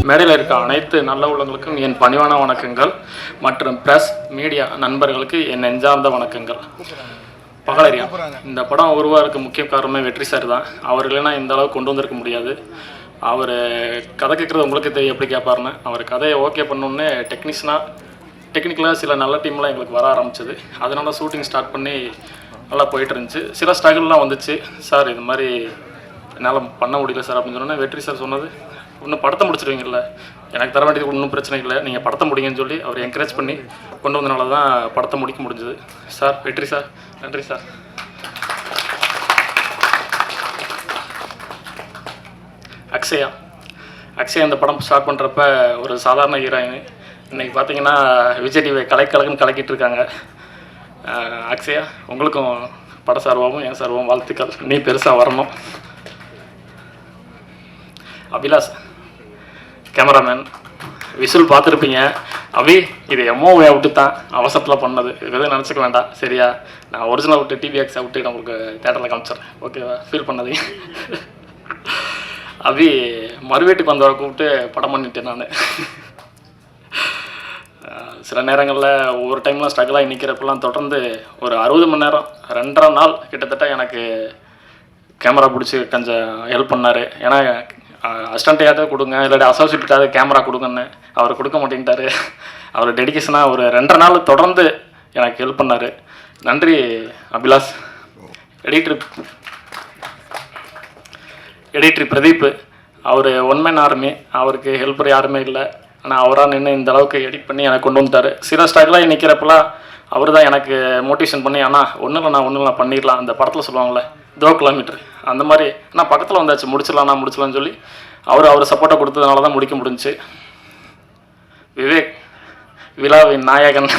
மேடையில் இருக்க அனைத்து நல்ல உள்ளங்களுக்கும் என் பணிவான வணக்கங்கள் மற்றும் ப்ரெஸ் மீடியா நண்பர்களுக்கு என் நெஞ்சார்ந்த வணக்கங்கள். பகலரியா இந்த படம் உருவாருக்கு முக்கிய காரணமே வெற்றி சார் தான். அவர் இல்லைன்னா இந்த அளவுக்கு கொண்டு வந்திருக்க முடியாது. அவர் கதை கேட்குறது உங்களுக்கு தெரியும் எப்படி கேட்பாருன்னு. அவர் கதையை ஓகே பண்ணோன்னே டெக்னிக்கலாக சில நல்ல டீம்லாம் எங்களுக்கு வர ஆரம்பிச்சது. அதனால ஷூட்டிங் ஸ்டார்ட் பண்ணி நல்லா போயிட்டு இருந்துச்சு. சில ஸ்ட்ரகிள்லாம் வந்துச்சு. சார் இது மாதிரி என்னால் பண்ண முடியல சார் அப்படின்னு சொன்னோன்னே வெற்றி சார் சொன்னது, இன்னும் படத்தை முடிச்சிடுவீங்கல்ல, எனக்கு தர வேண்டியது ஒன்றும் பிரச்சனை இல்லை, நீங்கள் படத்தை முடிங்கன்னு சொல்லி அவர் என்கரேஜ் பண்ணி கொண்டு வந்தனால தான் படத்தை முடிக்க முடிஞ்சது. சார் வெற்றி சார், நன்றி சார். அக்ஷயா இந்த படம் ஸ்டார்ட் பண்ணுறப்ப ஒரு சாதாரண ஹீரோயின். இன்றைக்கி பார்த்தீங்கன்னா விஜய் டிவி கலக்குன்னு கலக்கிட்டு இருக்காங்க. அக்ஷயா உங்களுக்கும் பட சார்பாகவும் என் சார்பாகவும் வாழ்த்துக்கள். நீ பெருசாக வரணும். அபிலாஷ் கேமராமேன், விசுல் பார்த்துருப்பீங்க. அபி இது எம்ஓவை விட்டு தான் அவசரத்தில் பண்ணது, எதுவும் நினச்சிக்க வேண்டாம் சரியா? நான் ஒரிஜினல் விட்டு டிவிஎக்ஸை விட்டு நான் உங்களுக்கு தேட்டரில் காமிச்சிட்றேன், ஓகேவா? ஃபீல் பண்ணாதீங்க. அபி மறுவீட்டுக்கு வந்தவரை கூப்பிட்டு படம் பண்ணிட்டேன் நான். சில நேரங்களில் ஒவ்வொரு டைம்லாம் ஸ்ட்ரகிளாகி நிற்கிறப்பெல்லாம் தொடர்ந்து ஒரு 60 மணி நேரம் 2.5 நாள் கிட்டத்தட்ட எனக்கு கேமரா பிடிச்சி கொஞ்சம் ஹெல்ப் பண்ணார். ஏன்னா அசிஸ்டண்ட்டையாவது கொடுங்க, இல்லாட்டி அசோசியேட்டாவது கேமரா கொடுங்கன்னு அவர் கொடுக்க மாட்டேங்கிட்டார். அவர் டெடிக்கேஷனாக ஒரு 2.5 நாள் தொடர்ந்து எனக்கு ஹெல்ப் பண்ணார். நன்றி அபிலாஷ். எடிட்டர் பிரதீப், அவர் ஒன் மேன் ஆர்மி, அவருக்கு ஹெல்ப்பர் யாருமே இல்லை. ஆனால் அவராக நின்று இந்த அளவுக்கு எடிட் பண்ணி எனக்கு கொண்டு வந்துட்டார். சில ஸ்ட்ரகிளாக நிற்கிறப்பெல்லாம் அவர் தான் எனக்கு மோட்டிவேஷன் பண்ணி, ஆனால் ஒன்றும் இல்லை பண்ணிடலாம், அந்த படத்தில் சொல்லுவாங்களே 2 கிலோமீட்டர் அந்த மாதிரி நான் பக்கத்தில் வந்தாச்சு, முடிச்சிடலாம்னு சொல்லி அவர் சப்போர்ட்டை கொடுத்ததுனால தான் முடிக்க முடிஞ்சிச்சு. விவேக் விழாவின் நாயகன்,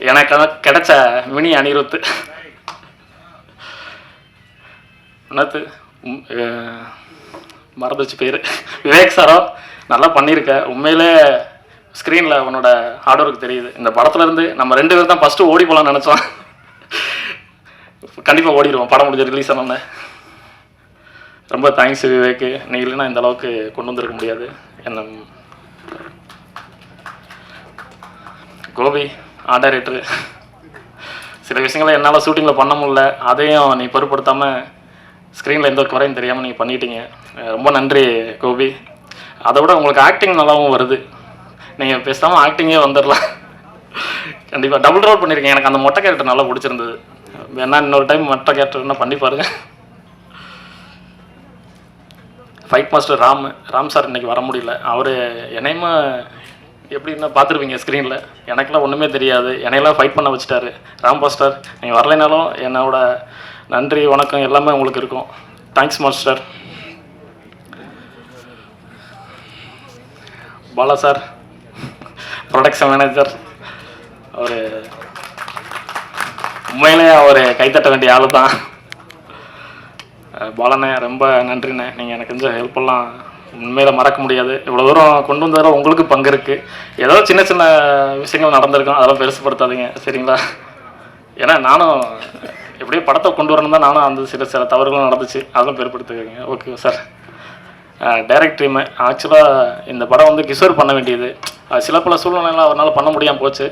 எனக்கு கிடைச்ச மினி அனிருத். மறந்துச்சு பேர். விவேக் சாரோ நல்லா பண்ணியிருக்க. உண்மையிலே ஸ்க்ரீனில் உன்னோட ஹார்ட் ஒர்க் தெரியுது. இந்த படத்துலேருந்து நம்ம 2 பேர் தான் ஃபஸ்ட்டு ஓடி போகலான்னு நினச்சோம். கண்டிப்பாக ஓடிடுவோம் படம் முடிஞ்ச ரிலீஸ் ஆனோன்னு. ரொம்ப தேங்க்ஸ் விவேக்கு, நீ இல்லைன்னா இந்த அளவுக்கு கொண்டு வந்திருக்க முடியாது. என்ன கோபி ஆர்ட் டைரக்டரு, சில விஷயங்களை என்னால் ஷூட்டிங்கில் பண்ண முடியல, அதையும் நீ பொருட்படுத்தாமல் ஸ்க்ரீனில் எந்த குறையும் தெரியாமல் நீங்கள் பண்ணிட்டீங்க. ரொம்ப நன்றி கோபி. அதை விட உங்களுக்கு ஆக்டிங் நல்லாவும் வருது. நீங்கள் பேசாமல் ஆக்டிங்கே வந்துடலாம். கண்டிப்பாக டபுள் ரோல் பண்ணியிருக்கேன். எனக்கு அந்த மொட்டை கேரக்டர் நல்லா பிடிச்சிருந்தது. வேணா இன்னொரு டைம் மொட்டை கேரக்டர்னா பண்ணி பாருங்க. ஃபைட் மாஸ்டர் ராம் சார் இன்றைக்கி வர முடியல. அவர் என்னையுமா எப்படின்னா பார்த்துருப்பீங்க ஸ்க்ரீனில். எனக்கெல்லாம் ஒன்றுமே தெரியாது, என்னையெல்லாம் ஃபைட் பண்ண வச்சுட்டாரு ராம் மாஸ்டர். நீங்கள் வரலைனாலும் என்னோட நன்றி வணக்கம் எல்லாமே உங்களுக்கு இருக்கும். Thanks master. Bala sir production manager, அவர் உண்மையிலே அவர் கைத்தட்ட வேண்டிய ஆள் தான். பாலண்ணே ரொம்ப நன்றிண்ணே, நீங்கள் எனக்கு கொஞ்சம் ஹெல்ப்பெல்லாம் உண்மையில் மறக்க முடியாது. இவ்வளோ தூரம் கொண்டு வந்ததில் உங்களுக்கு பங்கு இருக்குது. ஏதோ சின்ன சின்ன விஷயங்கள் நடந்திருக்கும், அதெல்லாம் பெருசுப்படுத்தாதீங்க சரிங்களா? ஏன்னா நானும் எப்படியும் படத்தை கொண்டு வரணும் தான், நானும் அந்த சில தவறுகளும் நடந்துச்சு, அதெல்லாம் பெருப்படுத்துக்கிறீங்க. Okay sir. டைரக்ட் டீமு, ஆக்சுவலாக இந்த படம் வந்து கிஷோர் பண்ண வேண்டியது, சில பல சூழ்நிலைலாம் அவரால் பண்ண முடியாமல் போச்சு.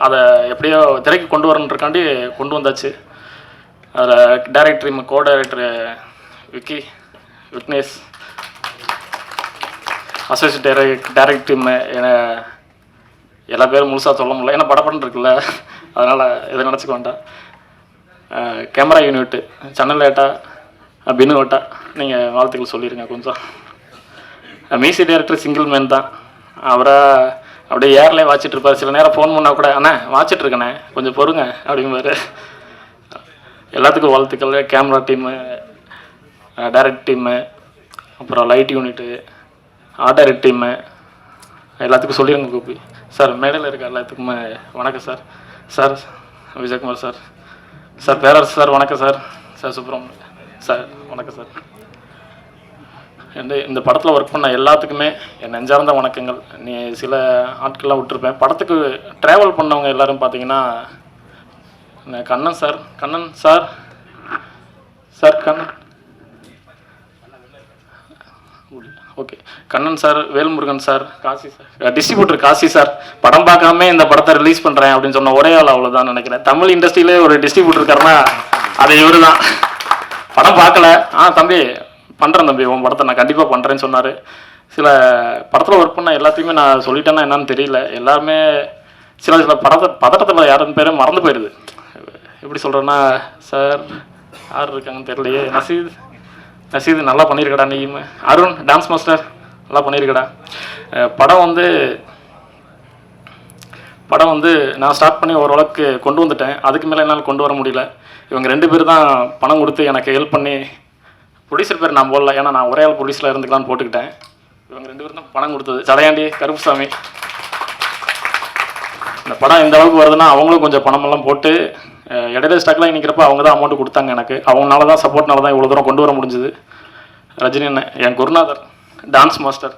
அதை எப்படியோ திரைக்கு கொண்டு வரணுன்றக்காண்டி கொண்டு வந்தாச்சு. அதில் direct team co director Vignesh, associate direct team, எல்லா பேரும் முழுசாக சொல்ல முடியல, ஏன்னா படப்படம் இருக்குல்ல, அதனால் எதை நினச்சிக்க வேண்டாம். கேமரா யூனிட்டு சன்னலேட்டா பினுவட்டா, நீங்கள் வாழ்த்துக்கள் சொல்லிடுங்க கொஞ்சம். மியூசிக் டைரக்டர் சிங்கிள் மேன் தான். அவரை அப்படியே ஏர்லேயே வாச்சிட்ருப்பார். சில நேரம் ஃபோன் பண்ணால் கூட அண்ணா வாச்சிட்ருக்கண்ணே கொஞ்சம் பொறுங்க அப்படிம்பாரு. எல்லாத்துக்கும் வாழ்த்துக்கள். கேமரா டீமு, டைரக்ட் டீமு, அப்புறம் light unit, art direct team, எல்லாத்துக்கும் சொல்லிடுங்க கோபி சார். மேடையில் இருக்க எல்லாத்துக்குமே வணக்கம் sir. Sir Vijayakumar sir, sir Perarasu sir வணக்கம் சார். சார் சுப்ரமணியன் சார் வணக்கம் சார். இந்த படத்தில் ஒர்க் பண்ண எல்லாத்துக்குமே என் நெஞ்சார்ந்த வணக்கங்கள். நீ சில ஆட்கள்லாம் விட்டுருப்பேன். படத்துக்கு ட்ராவல் பண்ணவங்க எல்லோரும் பார்த்தீங்கன்னா Kannan sir sir Kannan okay. Kannan sir, Velmurugan sir, Kasi sir, distributor Kasi sir, படம் பார்க்காம இந்த படத்தை ரிலீஸ் பண்ணுறேன் அப்படின்னு சொன்ன ஒரே ஆள் அவ்வளோதான் நினைக்கிறேன். தமிழ் இண்டஸ்ட்ரியிலே ஒரு டிஸ்ட்ரிபியூட்டர் இருக்காருன்னா அது இவர் தான். படம் பார்க்கல, தம்பி பண்ணுறேன் தம்பி, உன் படத்தை நான் கண்டிப்பாக பண்ணுறேன்னு சொன்னார். சில படத்தில் ஒர்க் பண்ண எல்லாத்தையுமே நான் சொல்லிட்டேன்னா என்னன்னு தெரியல. எல்லாருமே சில பதட்டத்தில் யாருன்னு பேரே மறந்து போயிடுது. எப்படி சொல்கிறேன்னா, சார் யார் இருக்காங்கன்னு தெரியலையே, நசீது நல்லா பண்ணியிருக்கடா, நீயும் அருண் டான்ஸ் மாஸ்டர் நல்லா பண்ணியிருக்கடா. படம் வந்து நான் ஸ்டார்ட் பண்ணி ஓரளவுக்கு கொண்டு வந்துட்டேன். அதுக்கு மேலே என்னால் கொண்டு வர முடியல. இவங்க 2 பேர் தான் பணம் கொடுத்து எனக்கு ஹெல்ப் பண்ணி, ப்ரொடியூசர் பேர் நான் போடல, ஏன்னா நான் ஒரே ஆள் ப்ரொடியூசரில் இருந்துக்கலான்னு போட்டுக்கிட்டேன். இவங்க 2 பேர் தான் பணம் கொடுத்தது. சடையாண்டி, கருப்புசாமி. இந்த படம் இந்த அளவுக்கு வருதுன்னா அவங்களும் கொஞ்சம் பணமெல்லாம் போட்டு இடையில ஸ்டாக்லாம் நிற்கிறப்ப அவங்க தான் அமௌண்ட்டு கொடுத்தாங்க எனக்கு. அவங்களால தான், சப்போர்ட்னால தான் இவ்வளோ தூரம் கொண்டு வர முடிஞ்சுது. ரஜினி அண்ணன் என் குருநாதர், டான்ஸ் மாஸ்டர்.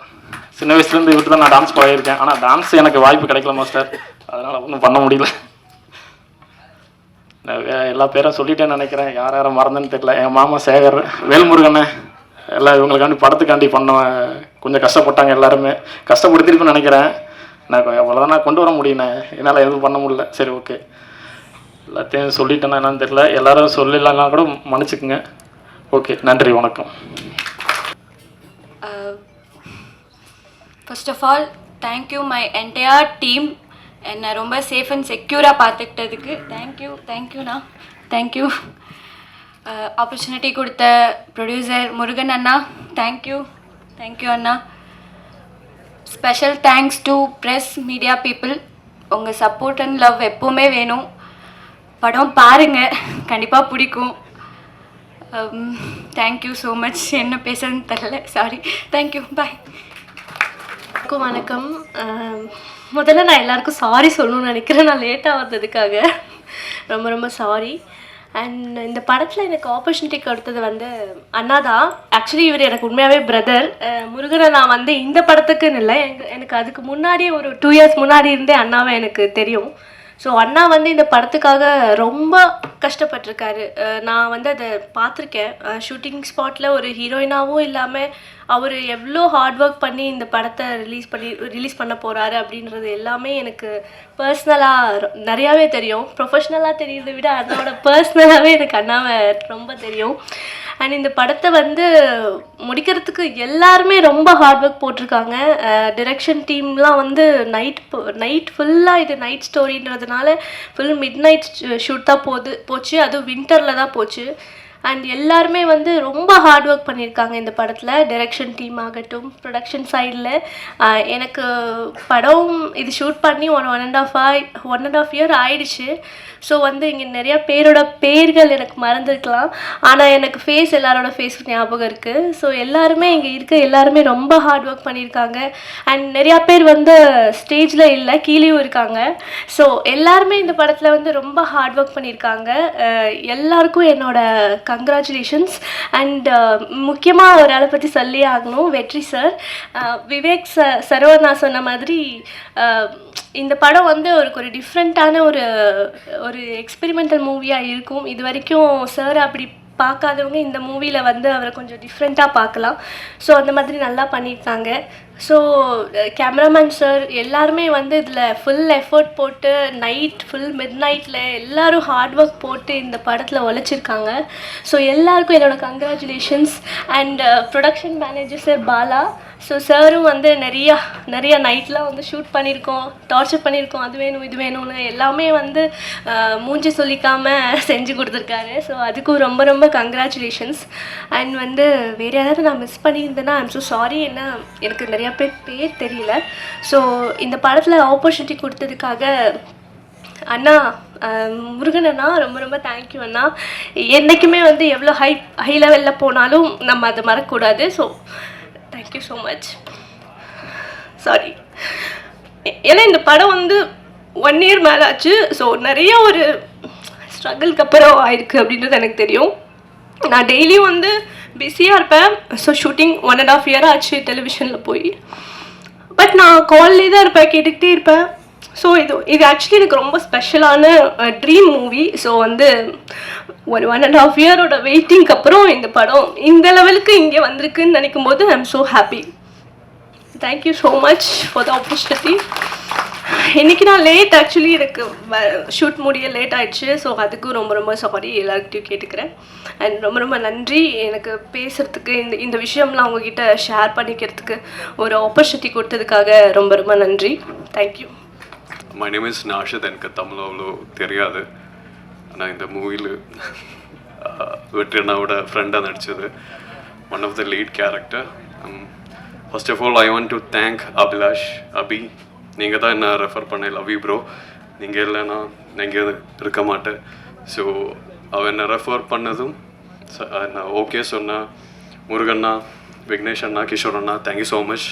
சின்ன வயசுலேருந்து இவருக்கு தான் நான் டான்ஸ் பழகிருக்கேன். ஆனால் டான்ஸ் எனக்கு வாய்ப்பு கிடைக்கல மாஸ்டர், அதனால் ஒன்றும் பண்ண முடியல. எல்லா பேரும் சொல்லிட்டேன்னு நினைக்கிறேன், யார் யாரை மறந்துன்னு தெரியல. என் மாமா சேகர், வேல்முருகண்ணே, எல்லாம் இவங்களுக்காண்டி படத்துக்காண்டி கொஞ்சம் கஷ்டப்பட்டாங்க. எல்லாருமே கஷ்டப்படுத்திருக்குன்னு நினைக்கிறேன். நான் அவ்வளோதான் நான் கொண்டு வர முடியுண்ணே, என்னால் எதுவும் பண்ண முடியல. சரி, ஓகே. எல்லாத்தையும் சொல்லிட்டேன்னா என்னன்னு தெரியல, எல்லாரும் சொல்லலாம் கூட மன்னிச்சுக்குங்க. ஓகே, நன்றி, வணக்கம். First of all thank you my entire team, என்னை ரொம்ப சேஃப் அண்ட் செக்யூராக பார்த்துக்கிட்டதுக்கு தேங்க்யூண்ணா. தேங்க்யூ. ஆப்பர்ச்சுனிட்டி கொடுத்த ப்ரொடியூசர் முருகன் அண்ணா, தேங்க்யூ அண்ணா. Special thanks to press media people. உங்கள் சப்போர்ட் அண்ட் லவ் எப்போவுமே வேணும். படம் பாருங்கள், கண்டிப்பாக பிடிக்கும். Thank you so much. என்ன பேசுறதுன்னு தெரில, சாரி. தேங்க்யூ, பாய். வணக்கம். முதல்ல நான் எல்லாருக்கும் சாரி சொல்லணும்னு நினைக்கிறேன், நான் லேட்டாக வந்ததுக்காக ரொம்ப ரொம்ப சாரி. அண்ட் இந்த படத்தில் எனக்கு ஆப்பர்ச்சுனிட்டி கொடுத்தது வந்து அண்ணா தான். ஆக்சுவலி இவர் எனக்கு உண்மையாகவே பிரதர். முருகனை நான் வந்து இந்த படத்துக்குன்னு இல்லை, எனக்கு அதுக்கு முன்னாடியே ஒரு 2 இயர்ஸ் முன்னாடி இருந்தே அண்ணாவை எனக்கு தெரியும். ஸோ அண்ணா வந்து இந்த படத்துக்காக ரொம்ப கஷ்டப்பட்டிருக்காரு. நான் வந்து அதை பார்த்துருக்கேன். ஷூட்டிங் ஸ்பாட்டில் ஒரு ஹீரோயினாகவும் இல்லாமல் அவர் எவ்வளோ ஹார்ட் ஒர்க் பண்ணி இந்த படத்தை ரிலீஸ் பண்ண போகிறாரு அப்படின்றது எல்லாமே எனக்கு பர்சனலாக நிறையாவே தெரியும். ப்ரொஃபஷ்னலாக தெரியுறதை விட அண்ணாவோட பர்சனலாகவே எனக்கு அண்ணாவை ரொம்ப தெரியும். அண்ட் இந்த படத்தை வந்து முடிக்கிறதுக்கு எல்லாருமே ரொம்ப ஹார்ட் ஒர்க் போட்டிருக்காங்க. டிரெக்ஷன் டீம்லாம் வந்து நைட் ஃபுல்லாக, இது நைட் ஸ்டோரின்றதுனால ஃபுல் மிட் நைட் ஷூட் தான் போச்சு. அதுவும் வின்டரில் தான் போச்சு. அண்ட் எல்லாருமே வந்து ரொம்ப ஹார்ட் ஒர்க் பண்ணியிருக்காங்க இந்த படத்தில். டைரக்ஷன் டீம் ஆகட்டும், ப்ரொடக்ஷன் சைடில். எனக்கு படம் இது ஷூட் பண்ணி ஒன் அண்ட் ஆஃப் இயர் ஆயிடுச்சு. ஸோ வந்து இங்கே நிறையா பேரோட பேர்கள் எனக்கு மறந்துருக்கலாம், ஆனால் எனக்கு எல்லாரோட ஃபேஸ் ஞாபகம் இருக்குது. ஸோ எல்லாருமே இங்கே எல்லாருமே ரொம்ப ஹார்ட் ஒர்க் பண்ணியிருக்காங்க. அண்ட் நிறையா பேர் வந்து ஸ்டேஜில் இல்லை, கீழேயும் இருக்காங்க. ஸோ எல்லாருமே இந்த படத்தில் வந்து ரொம்ப ஹார்ட் ஒர்க் பண்ணியிருக்காங்க. எல்லாருக்கும் என்னோட கங்க்ராச்சுலேஷன்ஸ். அண்ட் முக்கியமாக ஒரு ஆளை பற்றி சொல்லி ஆகணும், வெற்றி சார். விவேக் சரவணா சொன்ன மாதிரி இந்த படம் வந்து ஒரு டிஃப்ரெண்ட்டான ஒரு எக்ஸ்பெரிமெண்டல் மூவியாக இருக்கும். இது வரைக்கும் சார் அப்படி பார்க்காதவங்க இந்த மூவியில் வந்து அவரை கொஞ்சம் டிஃப்ரெண்ட்டாக பார்க்கலாம். ஸோ அந்த மாதிரி நல்லா பண்ணியிருக்காங்க. ஸோ கேமராமேன் சார் எல்லாருமே வந்து இதில் ஃபுல் எஃபர்ட் போட்டு ஃபுல் மிட் நைட்டில் எல்லோரும் ஹார்ட் ஒர்க் போட்டு இந்த படத்தில் உழைச்சிருக்காங்க. ஸோ எல்லாருக்கும் என்னோடய congratulations. And production manager sir Bala. So சாரும் வந்து நிறையா நைட்லாம் வந்து ஷூட் பண்ணியிருக்கோம், டார்ச்சர் பண்ணியிருக்கோம், அது வேணும் இது வேணும்னு எல்லாமே வந்து மூஞ்சி சொல்லிக்காமல் செஞ்சு கொடுத்துருக்காரு. ஸோ அதுக்கும் ரொம்ப ரொம்ப கங்க்ராச்சுலேஷன்ஸ். அண்ட் வந்து வேறு யாராவது நான் மிஸ் பண்ணியிருந்தேன்னா ஐம் ஸோ சாரி. ஏன்னா எனக்கு நிறையா பேர் தெரியல. ஸோ இந்த படத்தில் ஆப்பர்ச்சுனிட்டி கொடுத்ததுக்காக அண்ணா, முருகன் அண்ணா, ரொம்ப ரொம்ப தேங்க்யூ அண்ணா. என்றைக்குமே வந்து எவ்வளோ ஹை லெவலில் போனாலும் நம்ம அதை மறக்கக்கூடாது. So thank you so much. Sorry, ஏன்னா இந்த படம் வந்து 1 இயர் மேலே ஆச்சு. ஸோ நிறைய ஒரு ஸ்ட்ரகிள்க்கு அப்புறம் ஆயிருக்கு அப்படின்றது எனக்கு தெரியும். நான் டெய்லியும் வந்து பிஸியாக இருப்பேன். ஸோ ஷூட்டிங் 1.5 இயர் ஆச்சு டெலிவிஷனில் போய். பட் நான் கால்லே தான் இருப்பேன், கேட்டுக்கிட்டே இருப்பேன். ஸோ இது ஆக்சுவலி எனக்கு ரொம்ப ஸ்பெஷலான ட்ரீம் மூவி. ஸோ வந்து ஒரு 1.5 இயரோட வெயிட்டிங்க்கு அப்புறம் இந்த படம் இந்த லெவலுக்கு இங்கே வந்திருக்குன்னு நினைக்கும் போது I am so happy. Thank you so much for the opportunity. இன்றைக்கி நான் லேட், ஆக்சுவலி எனக்கு ஷூட் முடிய லேட் ஆகிடுச்சு. ஸோ அதுக்கும் ரொம்ப ரொம்ப சாரி எல்லாருக்கிட்டையும் கேட்டுக்கிறேன். அண்ட் ரொம்ப ரொம்ப நன்றி எனக்கு பேசுகிறதுக்கு, இந்த விஷயம்லாம் அவங்கக்கிட்ட ஷேர் பண்ணிக்கிறதுக்கு ஒரு ஆப்பர்ச்சுனிட்டி கொடுத்ததுக்காக ரொம்ப ரொம்ப நன்றி. Thank you. My name is Nashath. எனக்கு தமிழ் அவ்வளோ தெரியாது. ஆனால் இந்த மூவியில் வெற்றி அண்ணாவோட ஃப்ரெண்டாக நடித்தது, one of the lead character. First of all I want to thank Abhilash. Abhi, நீங்கள் தான் என்ன ரெஃபர் பண்ண. Love you bro. நீங்கள் இல்லைன்னா நீங்கள் இருக்க மாட்டேன். ஸோ அவன் என்னை ரெஃபர் பண்ணதும் நான் ஓகே சொன்னேன். முருகண்ணா, விக்னேஷ் அண்ணா, கிஷோர் அண்ணா, thank you so much.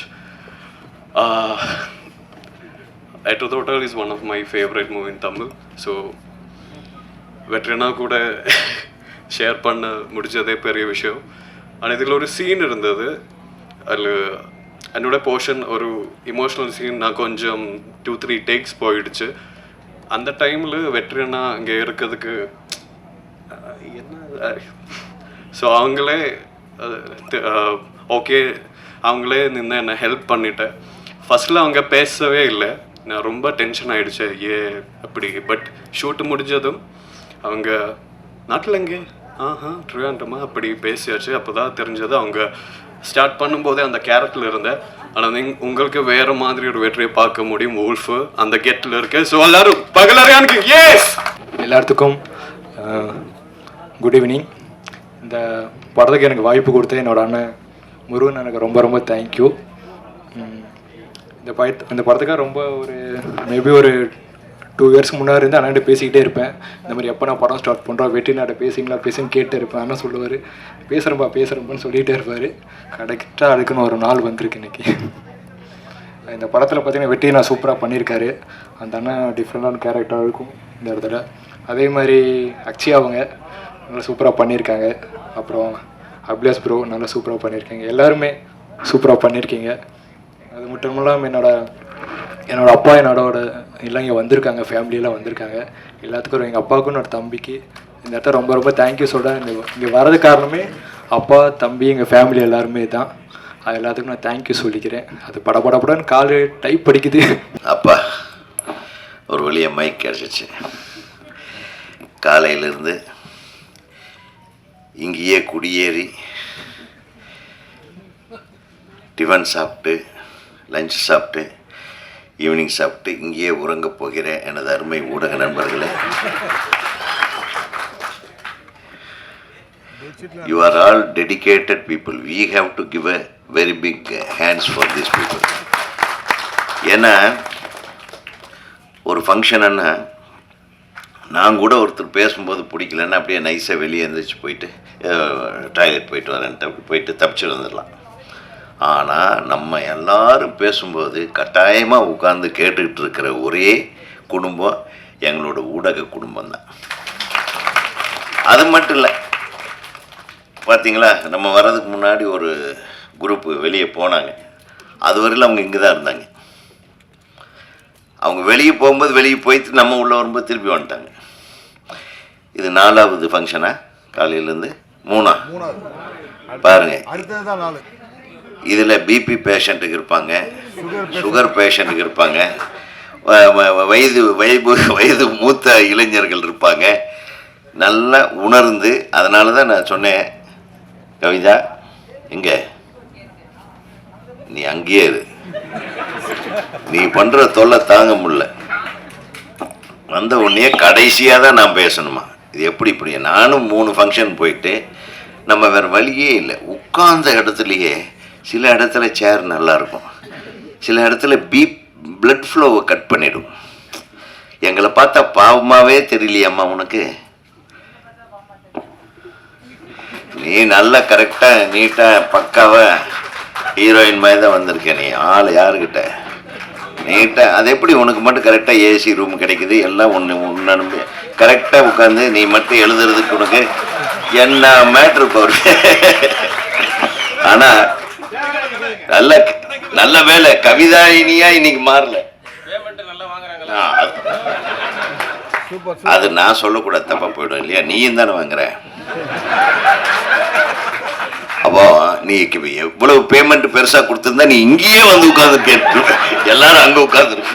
At the Hotel is one of my favorite movie in Tamil. So வெற்றினா கூட ஷேர் பண்ண முடிஞ்சதே பெரிய விஷயம். ஆனால் இதில் ஒரு சீன் இருந்தது. அதில் என்னோட போர்ஷன் ஒரு இமோஷ்னல் சீன். நான் கொஞ்சம் 2-3 டேக்ஸ் போயிடுச்சு. அந்த டைமில் வெற்றினா அங்கே இருக்கிறதுக்கு என்ன, ஸோ அவங்களே ஓகே, அவங்களே நின்று என்னை ஹெல்ப் பண்ணிட்டேன். ஃபஸ்ட்டில் அவங்க பேசவே இல்லை. நான் ரொம்ப டென்ஷன் ஆகிடுச்சு, அப்படி. பட் ஷூட்டு முடிஞ்சதும் அவங்க நாட்டில் எங்கே ட்ரிவாண்டமா அப்படி பேசியாச்சு. அப்போ தான் தெரிஞ்சது அவங்க ஸ்டார்ட் பண்ணும்போதே அந்த கேரக்டரில் இருந்தேன். ஆனால் உங்களுக்கு வேறு மாதிரி ஒரு வெற்றியை பார்க்க முடியும். உல்ஃபு அந்த கெட்டில் இருக்கு. ஸோ எல்லாரும் பகலறையானுக்கு எஸ். எல்லாத்துக்கும் குட் ஈவினிங். இந்த படத்துக்கு எனக்கு வாய்ப்பு கொடுத்த என்னோட அண்ணன் முருகன் எனக்கு ரொம்ப ரொம்ப தேங்க்யூ. இந்த படத்துக்காக ரொம்ப ஒரு மேபி ஒரு 2 இயர்ஸ்க்கு முன்னாடி இருந்து அண்ணன்ட்ட பேசிக்கிட்டே இருப்பேன். இந்த மாதிரி எப்போ நான் படம் ஸ்டார்ட் பண்ணுறோம், வெற்றி நாட்டை பேசின்னு கேட்டு இருப்பேன். அண்ணன் சொல்லுவார், பேசுகிறேன்ப்பான்னு சொல்லிகிட்டே இருப்பார். கரெக்டாக அதுக்குன்னு ஒரு நாள் வந்திருக்கு இன்றைக்கி. இந்த படத்தில் பார்த்திங்கன்னா வெற்றி நான் சூப்பராக பண்ணியிருக்காரு. அந்த அண்ணன் டிஃப்ரெண்டான கேரக்டராக இருக்கும் இந்த இடத்துல. அதே மாதிரி அக்ஷயா அவங்க நல்லா சூப்பராக பண்ணியிருக்காங்க. அப்புறம் அபிலாஷ் ப்ரோ நல்லா சூப்பராக பண்ணியிருக்காங்க. எல்லாருமே சூப்பராக பண்ணியிருக்கீங்க. அது மட்டும் இல்லாமல் என்னோட அப்பா என்னோட எல்லாம் இங்கே வந்திருக்காங்க, ஃபேமிலியெல்லாம் வந்திருக்காங்க. எல்லாத்துக்கும் எங்கள் அப்பாவுக்கும் என்னோட தம்பிக்கு இந்த இடத்த ரொம்ப ரொம்ப தேங்க்யூ சொல்கிறேன். இங்கே வரது காரணமே அப்பா, தம்பி, எங்கள் ஃபேமிலி எல்லாருமே தான். அது எல்லாத்துக்கும் நான் தேங்க்யூ சொல்லிக்கிறேன். அது படப்படப்படன்னு கால் டைப் படிக்குது. அப்பா ஒரு வழியை மைக் கிடச்சிச்சு. காலையிலேருந்து இங்கேயே குடியேறி டிஃபன் சாப்பிட்டு, லஞ்ச் சாப்பிட்டு, ஈவினிங் சாப்பிட்டு இங்கேயே உறங்க போகிறேன் எனது அருமை ஊடக நண்பர்களே. You are all dedicated people. We have to give a very big hands for these people. ஏன்னா ஒரு ஃபங்க்ஷன்னா நான் கூட ஒருத்தர் பேசும்போது பிடிக்கலன்னா அப்படியே நைஸாக வெளியே எழுந்திரிச்சு போயிட்டு டாய்லெட் போயிட்டு வரேன்ட்டு அப்படி போயிட்டு தப்பிச்சு வந்துடலாம். ஆனால் நம்ம எல்லாரும் பேசும்போது கட்டாயமாக உட்காந்து கேட்டுக்கிட்டு இருக்கிற ஒரே குடும்பம் எங்களோட ஊடக குடும்பம் தான். அது மட்டும் இல்லை, பார்த்தீங்களா, நம்ம வர்றதுக்கு முன்னாடி ஒரு குரூப்பு வெளியே போனாங்க. அதுவரையில் அவங்க இங்கே தான் இருந்தாங்க. அவங்க வெளியே போகும்போது வெளியே போயிட்டு நம்ம உள்ளே வரும்போது திருப்பி வந்துட்டாங்க. இது 4வது ஃபங்க்ஷனாக காலையிலேருந்து 3 பாருங்கள். இதில் பிபி பேஷண்ட்டுக்கு இருப்பாங்க, சுகர் பேஷண்ட்டுக்கு இருப்பாங்க, வயது மூத்த இளைஞர்கள் இருப்பாங்க. நல்லா உணர்ந்து, அதனால தான் நான் சொன்னேன், கவிதா எங்கே நீ அங்கேயே இரு, நீ பண்ணுற தொல்லை தாங்க முடியல, வந்த உடனே கடைசியாக தான் நான் பேசணுமா. இது எப்படி நானும் 3 ஃபங்க்ஷன் போயிட்டு நம்ம வேறு வழியே இல்லை. உட்கார்ந்த இடத்துலையே சில இடத்துல சேர் நல்லாயிருக்கும், சில இடத்துல பிளட் ஃப்ளோவை கட் பண்ணிடும். எங்களை பார்த்தா பாவமாகவே தெரியலையம்மா உனக்கு. நீ நல்லா கரெக்டாக நீட்டாக பக்காவாக ஹீரோயின் மாதிரி தான் வந்திருக்க. நீ ஆள் யாருக்கிட்ட நீட்டாக, அது எப்படி உனக்கு மட்டும் கரெக்டாக ஏசி ரூம் கிடைக்குது, எல்லாம் ஒன்று கரெக்டாக உட்காந்து நீ மட்டும் எழுதுறதுக்கு உனக்கு என்ன மேட்ரு போரு. ஆனால் நல்ல வேலை கவிதாயினியா இன்னைக்கு மாறல. அது நான் சொல்லக்கூடாது, தப்பா போயிடும் இல்லையா. நீயும் தானே வாங்குற. அப்போ நீ எவ்வளவு பேமெண்ட் பெருசாக கொடுத்துருந்தா நீ இங்கேயே வந்து உட்காந்து கேட்டு எல்லாரும் அங்கே உட்காந்துருக்கு.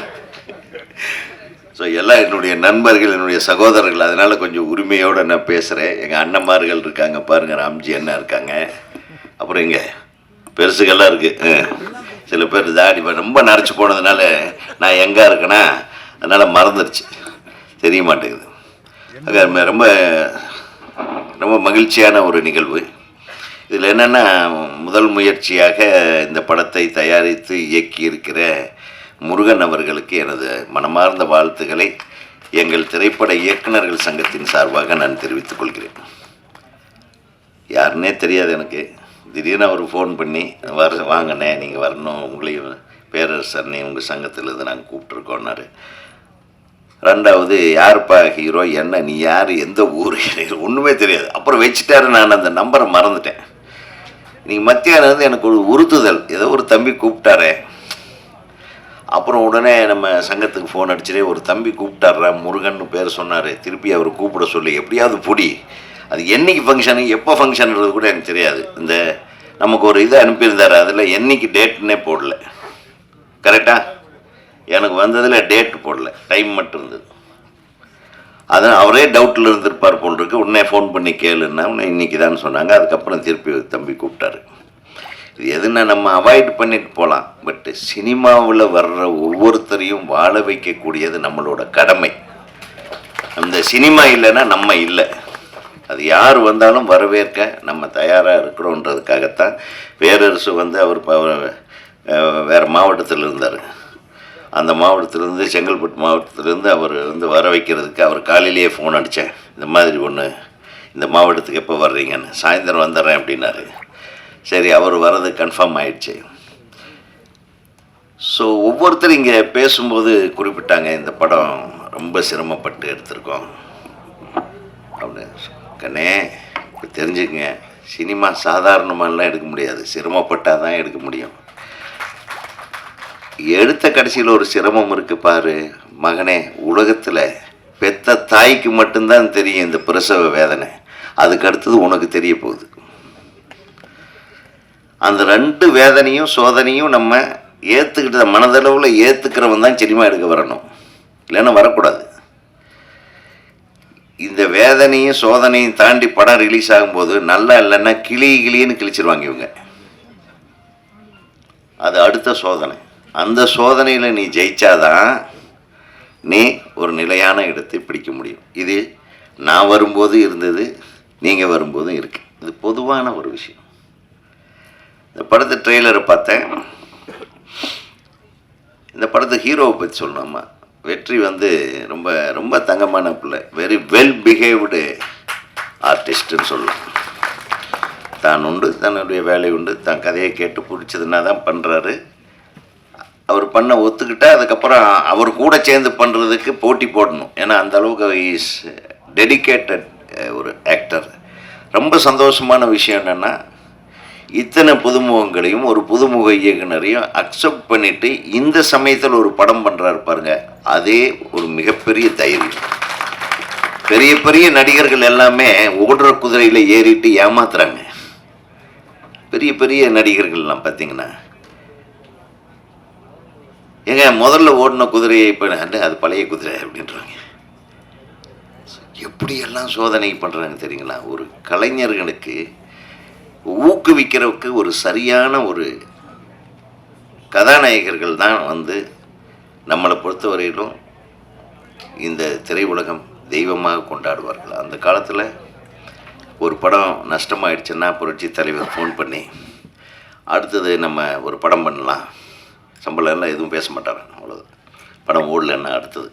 ஸோ எல்லாம் என்னுடைய நண்பர்கள், என்னுடைய சகோதரர்கள், அதனால் கொஞ்சம் உரிமையோடு நான் பேசுகிறேன். எங்கள் அண்ணன்மார்கள் இருக்காங்க பாருங்கள், ராம்ஜி அண்ணா இருக்காங்க, அப்புறம் இங்கே பெருசுகள்லாம் இருக்குது. சில பேர் தாடி ரொம்ப நரைச்சி போனதுனால நான் எங்கே இருக்கேன்னா அதனால் மறந்துடுச்சு, தெரிய மாட்டேங்குது. அது ரொம்ப ரொம்ப மகிழ்ச்சியான ஒரு நிகழ்வு. இதில் என்னென்னா, முதல் முயற்சியாக இந்த படத்தை தயாரித்து இயக்கியிருக்கிற முருகன் அவர்களுக்கு எனது மனமார்ந்த வாழ்த்துக்களை எங்கள் திரைப்பட இயக்குநர்கள் சங்கத்தின் சார்பாக நான் தெரிவித்துக் கொள்கிறேன். யாருன்னே தெரியாது எனக்கு. திடீர்னு அவர் ஃபோன் பண்ணி வாங்கண்ணே நீங்கள் வரணும், உங்களையும் பேரரசர்னே உங்கள் சங்கத்திலேருந்து நாங்கள் கூப்பிட்ருக்கோன்னாரு. ரெண்டாவது, யாருப்பா ஹீரோ, என்ன, நீ யார், எந்த ஊர், ஒன்றுமே தெரியாது. அப்புறம் வச்சுட்டாரு. நான் அந்த நம்பரை மறந்துட்டேன். நீங்கள் மத்தியானம் வந்து எனக்கு ஒரு உறுத்துதல், ஏதோ ஒரு தம்பி கூப்பிட்டாரே. அப்புறம் உடனே நம்ம சங்கத்துக்கு ஃபோன் அடிச்சுட்டே, ஒரு தம்பி கூப்பிட்டாரா, முருகன் பேர் சொன்னார், திருப்பி அவர் கூப்பிட சொல்லி எப்படியாவது பொடி. அது என்றைக்கு ஃபங்க்ஷனு, எப்போ ஃபங்க்ஷன்றது கூட எனக்கு தெரியாது. இந்த நமக்கு ஒரு இதை அனுப்பியிருந்தார், அதில் என்றைக்கு டேட்னே போடல. கரெக்டாக எனக்கு வந்ததில் டேட் போடல, டைம் மட்டும் இருந்தது. அதான் அவரே டவுட்டில் இருந்திருப்பார் போல் இருக்கு. உடனே ஃபோன் பண்ணி கேளுன்னா இன்றைக்கி தான் சொன்னாங்க. அதுக்கப்புறம் திருப்பி தம்பி கூப்பிட்டாரு. இது எதுனா நம்ம அவாய்ட் பண்ணிட்டு போகலாம், பட்டு சினிமாவில் வர்ற ஒவ்வொருத்தரையும் வாழ வைக்கக்கூடியது நம்மளோட கடமை. அந்த சினிமா இல்லைன்னா நம்ம இல்லை. அது யார் வந்தாலும் வரவேற்க நம்ம தயாராக இருக்கிறோன்றதுக்காகத்தான் பேரரசு வந்து அவர் வேறு மாவட்டத்தில் இருந்தார். அந்த மாவட்டத்திலேருந்து, செங்கல்பட்டு மாவட்டத்திலேருந்து அவர் வந்து வர வைக்கிறதுக்கு அவர் காலையிலேயே ஃபோன் அடித்தேன். இந்த மாதிரி ஒன்று, இந்த மாவட்டத்துக்கு எப்போ வர்றீங்கன்னு. சாயந்தரம் வந்துடுறேன் அப்படின்னாரு. சரி, அவர் வர்றது கன்ஃபார்ம் ஆயிடுச்சு. ஸோ ஒவ்வொருத்தரும் இங்கே பேசும்போது குறிப்பிட்டாங்க, இந்த படம் ரொம்ப சிரமப்பட்டு எடுத்திருக்கோம் அப்படின்னு. கண்ணே, இப்போ தெரிஞ்சுக்கங்க, சினிமா சாதாரணமாலாம் எடுக்க முடியாது, சிரமப்பட்டால் தான் எடுக்க முடியும். எடுத்த கடைசியில் ஒரு சிரமம் இருக்குது பாரு மகனே. உலகத்தில் பெத்த தாய்க்கு மட்டும்தான் தெரியும் இந்த பிரசவ வேதனை. அதுக்கு அடுத்தது உனக்கு தெரிய போகுது. அந்த 2 வேதனையும் சோதனையும் நம்ம ஏற்றுக்கிட்ட மனதளவில் ஏற்றுக்கிறவன் தான் சினிமா எடுக்க வரணும், இல்லைன்னா வரக்கூடாது. இந்த வேதனையும் சோதனையும் தாண்டி படம் ரிலீஸ் ஆகும்போது நல்லா இல்லைன்னா கிளின்னு கிழிச்சிருவாங்க இவங்க. அது அடுத்த சோதனை. அந்த சோதனையில் நீ ஜெயிச்சாதான் நீ ஒரு நிலையான இடத்தை பிடிக்க முடியும். இது நான் வரும்போது இருந்தது, நீங்கள் வரும்போதும் இருக்குது. இது பொதுவான ஒரு விஷயம். இந்த படத்து ட்ரெய்லரை பார்த்தேன். இந்த படத்து ஹீரோவை பற்றி சொல்லணுமா, வெற்றி வந்து ரொம்ப ரொம்ப தங்கமான பிள்ளை, வெரி வெல் பிஹேவ்டு ஆர்டிஸ்ட்டுன்னு சொல்லலாம். தான் உண்டு, தன்னுடைய வேலை உண்டு, தான் கதையை கேட்டு பிடிச்சதுன்னா தான் பண்ணுறாரு. அவர் பண்ண ஒத்துக்கிட்டால் அதுக்கப்புறம் அவர் கூட சேர்ந்து பண்ணுறதுக்கு போட்டி போடணும். ஏன்னா அந்த அளவுக்கு இஸ் டெடிக்கேட்டட் ஒரு ஆக்டர். ரொம்ப சந்தோஷமான விஷயம் என்னென்னா, இத்தனை புதுமுகங்களையும் ஒரு புதுமுக இயக்குனரையும் அக்செப்ட் பண்ணிவிட்டு இந்த சமயத்தில் ஒரு படம் பண்ணுறாரு பாருங்க, அதே ஒரு மிகப்பெரிய தைரியம். பெரிய பெரிய நடிகர்கள் எல்லாமே ஓடுற குதிரையில் ஏறிட்டு ஏமாத்துறாங்க. பெரிய பெரிய நடிகர்கள்லாம் பார்த்தீங்கன்னா, ஏங்க முதல்ல ஓடின குதிரையை இப்போ அது பழைய குதிரை அப்படின்றாங்க. எப்படியெல்லாம் சோதனை பண்ணுறாங்க தெரியுங்களா? ஒரு கலைஞர்களுக்கு ஊக்குவிக்கிறதுக்கு ஒரு சரியான ஒரு கதாநாயகர்கள் தான் வந்து நம்மளை பொறுத்தவரையிலும் இந்த திரையுலகம் தெய்வமாக கொண்டாடுவார்கள். அந்த காலத்தில் ஒரு படம் நஷ்டமாயிடுச்சுன்னா புரட்சி தலைவர் ஃபோன் பண்ணி, அடுத்தது நம்ம ஒரு படம் பண்ணலாம், சம்பளம்லாம் எதுவும் பேச மாட்டாங்க, அவ்வளோ. படம் ஓடலன்னா அடுத்தது.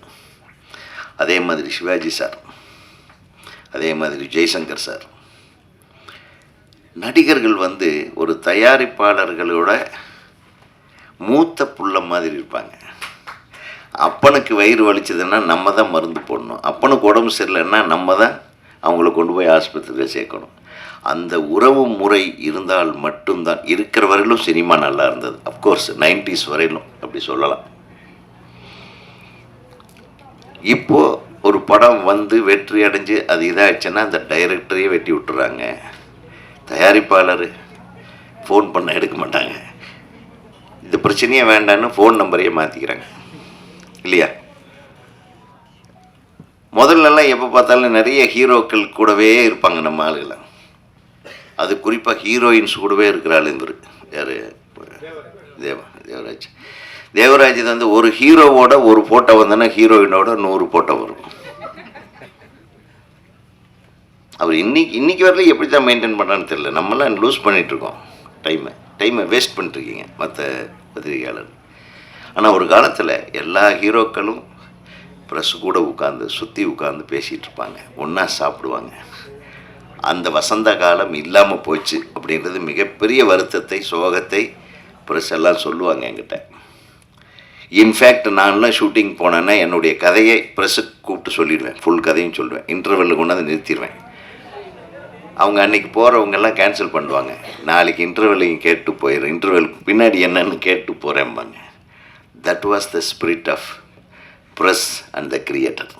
அதே மாதிரி சிவாஜி சார், அதே மாதிரி ஜெய்சங்கர் சார். நடிகர்கள் வந்து ஒரு தயாரிப்பாளர்களோட மூத்த புள்ள மாதிரி இருப்பாங்க. அப்பனுக்கு வயிறு வலிச்சதுன்னா நம்ம தான் மருந்து போடணும், அப்பனுக்கு உடம்பு சரியில்லைன்னா நம்ம தான் அவங்கள கொண்டு போய் ஆஸ்பத்திரியில் சேர்க்கணும். அந்த உறவு முறை இருந்தால் மட்டும்தான் இருக்கிற வரையிலும் சினிமா நல்லா இருந்தது. அஃப்கோர்ஸ் 90s வரையிலும் அப்படி சொல்லலாம். இப்போது ஒரு படம் வந்து வெற்றி அடைஞ்சு அது இதாகிடுச்சுன்னா அந்த டைரக்டரையே வெட்டி விட்டுறாங்க. தயாரிப்பாளர் ஃபோன் பண்ண எடுக்க மாட்டாங்க. இந்த பிரச்சனையே வேண்டான்னு ஃபோன் நம்பரையே மாற்றிக்கிறாங்க இல்லையா? முதல்லலாம் எப்போ பார்த்தாலும் நிறைய ஹீரோக்கள் கூடவே இருப்பாங்க நம்ம ஆளுகளை. அது குறிப்பாக ஹீரோயின்ஸ் கூடவே இருக்கிறாள் இவர் யார்? தேவராஜ் வந்து ஒரு ஹீரோவோட ஒரு ஃபோட்டோ வந்தோன்னா ஹீரோயினோட 100 ஃபோட்டோ வரும். அவர் இன்னைக்கு வரல எப்படி தான் மெயின்டைன் பண்ணுறான்னு தெரியல. நம்மளாம் லூஸ் பண்ணிகிட்ருக்கோம் டைமை வேஸ்ட் பண்ணிட்டுருக்கீங்க மற்ற பத்திரிகையாளர். ஆனால் ஒரு காலத்தில் எல்லா ஹீரோக்களும் ப்ரெஸ் கூட சுற்றி உட்காந்து பேசிகிட்டு இருப்பாங்க, ஒன்றா சாப்பிடுவாங்க. அந்த வசந்த காலம் இல்லாமல் போச்சு அப்படின்றது மிகப்பெரிய வருத்தத்தை, சோகத்தை ப்ரெஸ் எல்லாம் சொல்லுவாங்க என்கிட்ட. இன்ஃபேக்ட் நான்லாம் ஷூட்டிங் போனேன்னா என்னுடைய கதையை ப்ரெஸ்ஸுக்கு கூப்பிட்டு சொல்லிடுவேன், ஃபுல் கதையும் சொல்லுவேன், இன்டர்வெல்லில் கொண்டாந்து நிறுத்திடுவேன். அவங்க அன்றைக்கி போகிறவங்கெல்லாம் கேன்சல் பண்ணுவாங்க, நாளைக்கு இன்டர்வெல்லையும் கேட்டு போயிடுறேன், இன்டர்வெல்க்கு பின்னாடி என்னன்னு கேட்டு போகிறேன்பாங்க. That was the spirit of press and the creator.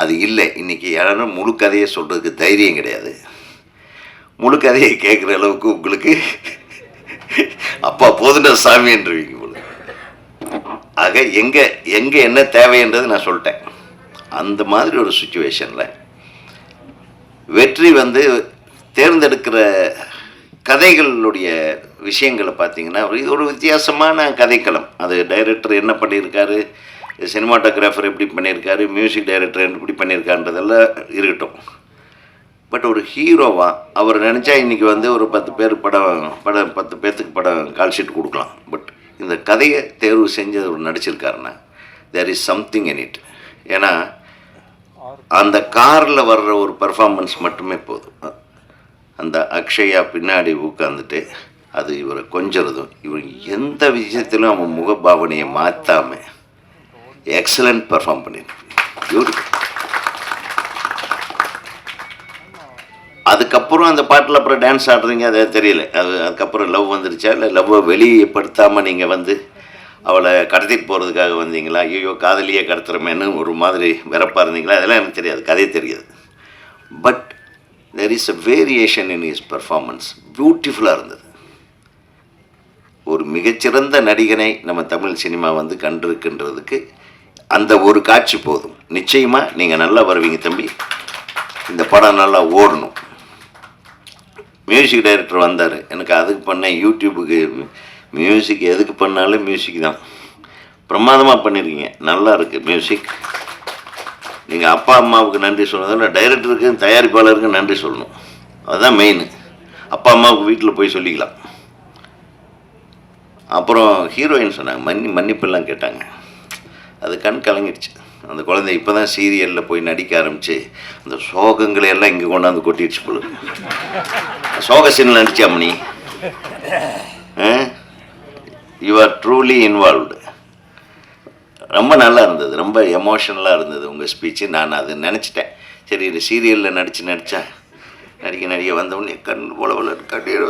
அது இல்லை. இன்றைக்கி யாரும் முழு கதையை சொல்கிறதுக்கு தைரியம் கிடையாது. முழு கதையை கேட்குற அளவுக்கு உங்களுக்கு அப்பா போதுன சாமின்றவீங்க போல. ஆக எங்கே என்ன தேவைன்றது நான் சொல்லிட்டேன். அந்த மாதிரி ஒரு சுச்சுவேஷனில் வெற்றி வந்து தேர்ந்தெடுக்கிற கதைகளுடைய விஷயங்களை பார்த்தீங்கன்னா ஒரு வித்தியாசமான கதைக்களம். அது டைரக்டர் என்ன பண்ணியிருக்காரு, சினிமாட்டோகிராஃபர் எப்படி பண்ணியிருக்காரு, மியூசிக் டைரக்டர் எப்படி பண்ணியிருக்கான்றதெல்லாம் இருக்கட்டும். பட் ஒரு ஹீரோவாக அவர் நினச்சா இன்றைக்கி வந்து ஒரு 10 பேர் படம் 10 பேர்த்துக்கு படம் கால் ஷீட் கொடுக்கலாம். பட் இந்த கதையை தேர்வு செஞ்சு அவர் நடிச்சிருக்காருன்னா there is something in it. ஏன்னா அந்த காரில் வர்ற ஒரு பர்ஃபார்மன்ஸ் மட்டுமே போதும். அந்த அக்ஷயா பின்னாடி உட்காந்துட்டு அது இவரை கொஞ்சறதும், இவர் எந்த விஷயத்திலும் அவன் முகபாவனையை மாற்றாமல் எக்ஸலண்ட் பர்ஃபார்ம் பண்ணியிருக்கேன். பியூட்டிஃபுல். அதுக்கப்புறம் அந்த பாட்டில் அப்புறம் டான்ஸ் ஆடுறீங்க, அது தெரியல. அதுக்கப்புறம் லவ் வந்துருச்சா, இல்லை லவ்வை வெளிப்படுத்தாமல் நீங்கள் வந்து அவளை கடத்திட்டு போகிறதுக்காக வந்தீங்களா, ஐயோ காதலியே கடத்துறமேன்னு ஒரு மாதிரி வெறப்பாக இருந்தீங்களா, அதெல்லாம் எனக்கு தெரியாது, கதையே தெரியாது. But there is a variation in his performance. பியூட்டிஃபுல்லாக இருந்தது. ஒரு மிகச்சிறந்த நடிகனை நம்ம தமிழ் சினிமா வந்து கண்டிருக்கின்றதுக்கு அந்த ஒரு காட்சி போதும். நிச்சயமாக நீங்கள் நல்லா வருவீங்க தம்பி, இந்த படம் நல்லா ஓடணும். மியூசிக் டைரக்டர் வந்தார், எனக்கு அதுக்கு பண்ணேன், யூடியூபுக்கு மியூசிக் எதுக்கு பண்ணாலும் மியூசிக் தான். பிரமாதமாக பண்ணியிருக்கீங்க, நல்லா இருக்குது மியூசிக். நீங்கள் அப்பா அம்மாவுக்கு நன்றி சொல்லணும், டைரக்டருக்கு தயாரிப்பாளருக்கு நன்றி சொல்லணும். அதுதான் மெயின். அப்பா அம்மாவுக்கு வீட்டில் போய் சொல்லிக்கலாம். அப்புறம் ஹீரோயின் சொன்னாங்க, மன்னிப்பெல்லாம் கேட்டாங்க. அது கண் கலங்கிடுச்சு. அந்த குழந்தை இப்போ தான் சீரியலில் போய் நடிக்க ஆரம்பித்து அந்த சோகங்களை எல்லாம் இங்கே கொண்டாந்து கொட்டிடுச்சு போல. சோக சீனில் நடிச்சாம நீ யூ ஆர் ட்ரூலி இன்வால்வ்டு. ரொம்ப நல்லா இருந்தது, ரொம்ப எமோஷனலாக இருந்தது உங்கள் ஸ்பீச்சு. நான் அது நினச்சிட்டேன், சரி இது சீரியலில் நடித்தா நடிக்க வந்தவுடனே கண் போல கண்ணீர்.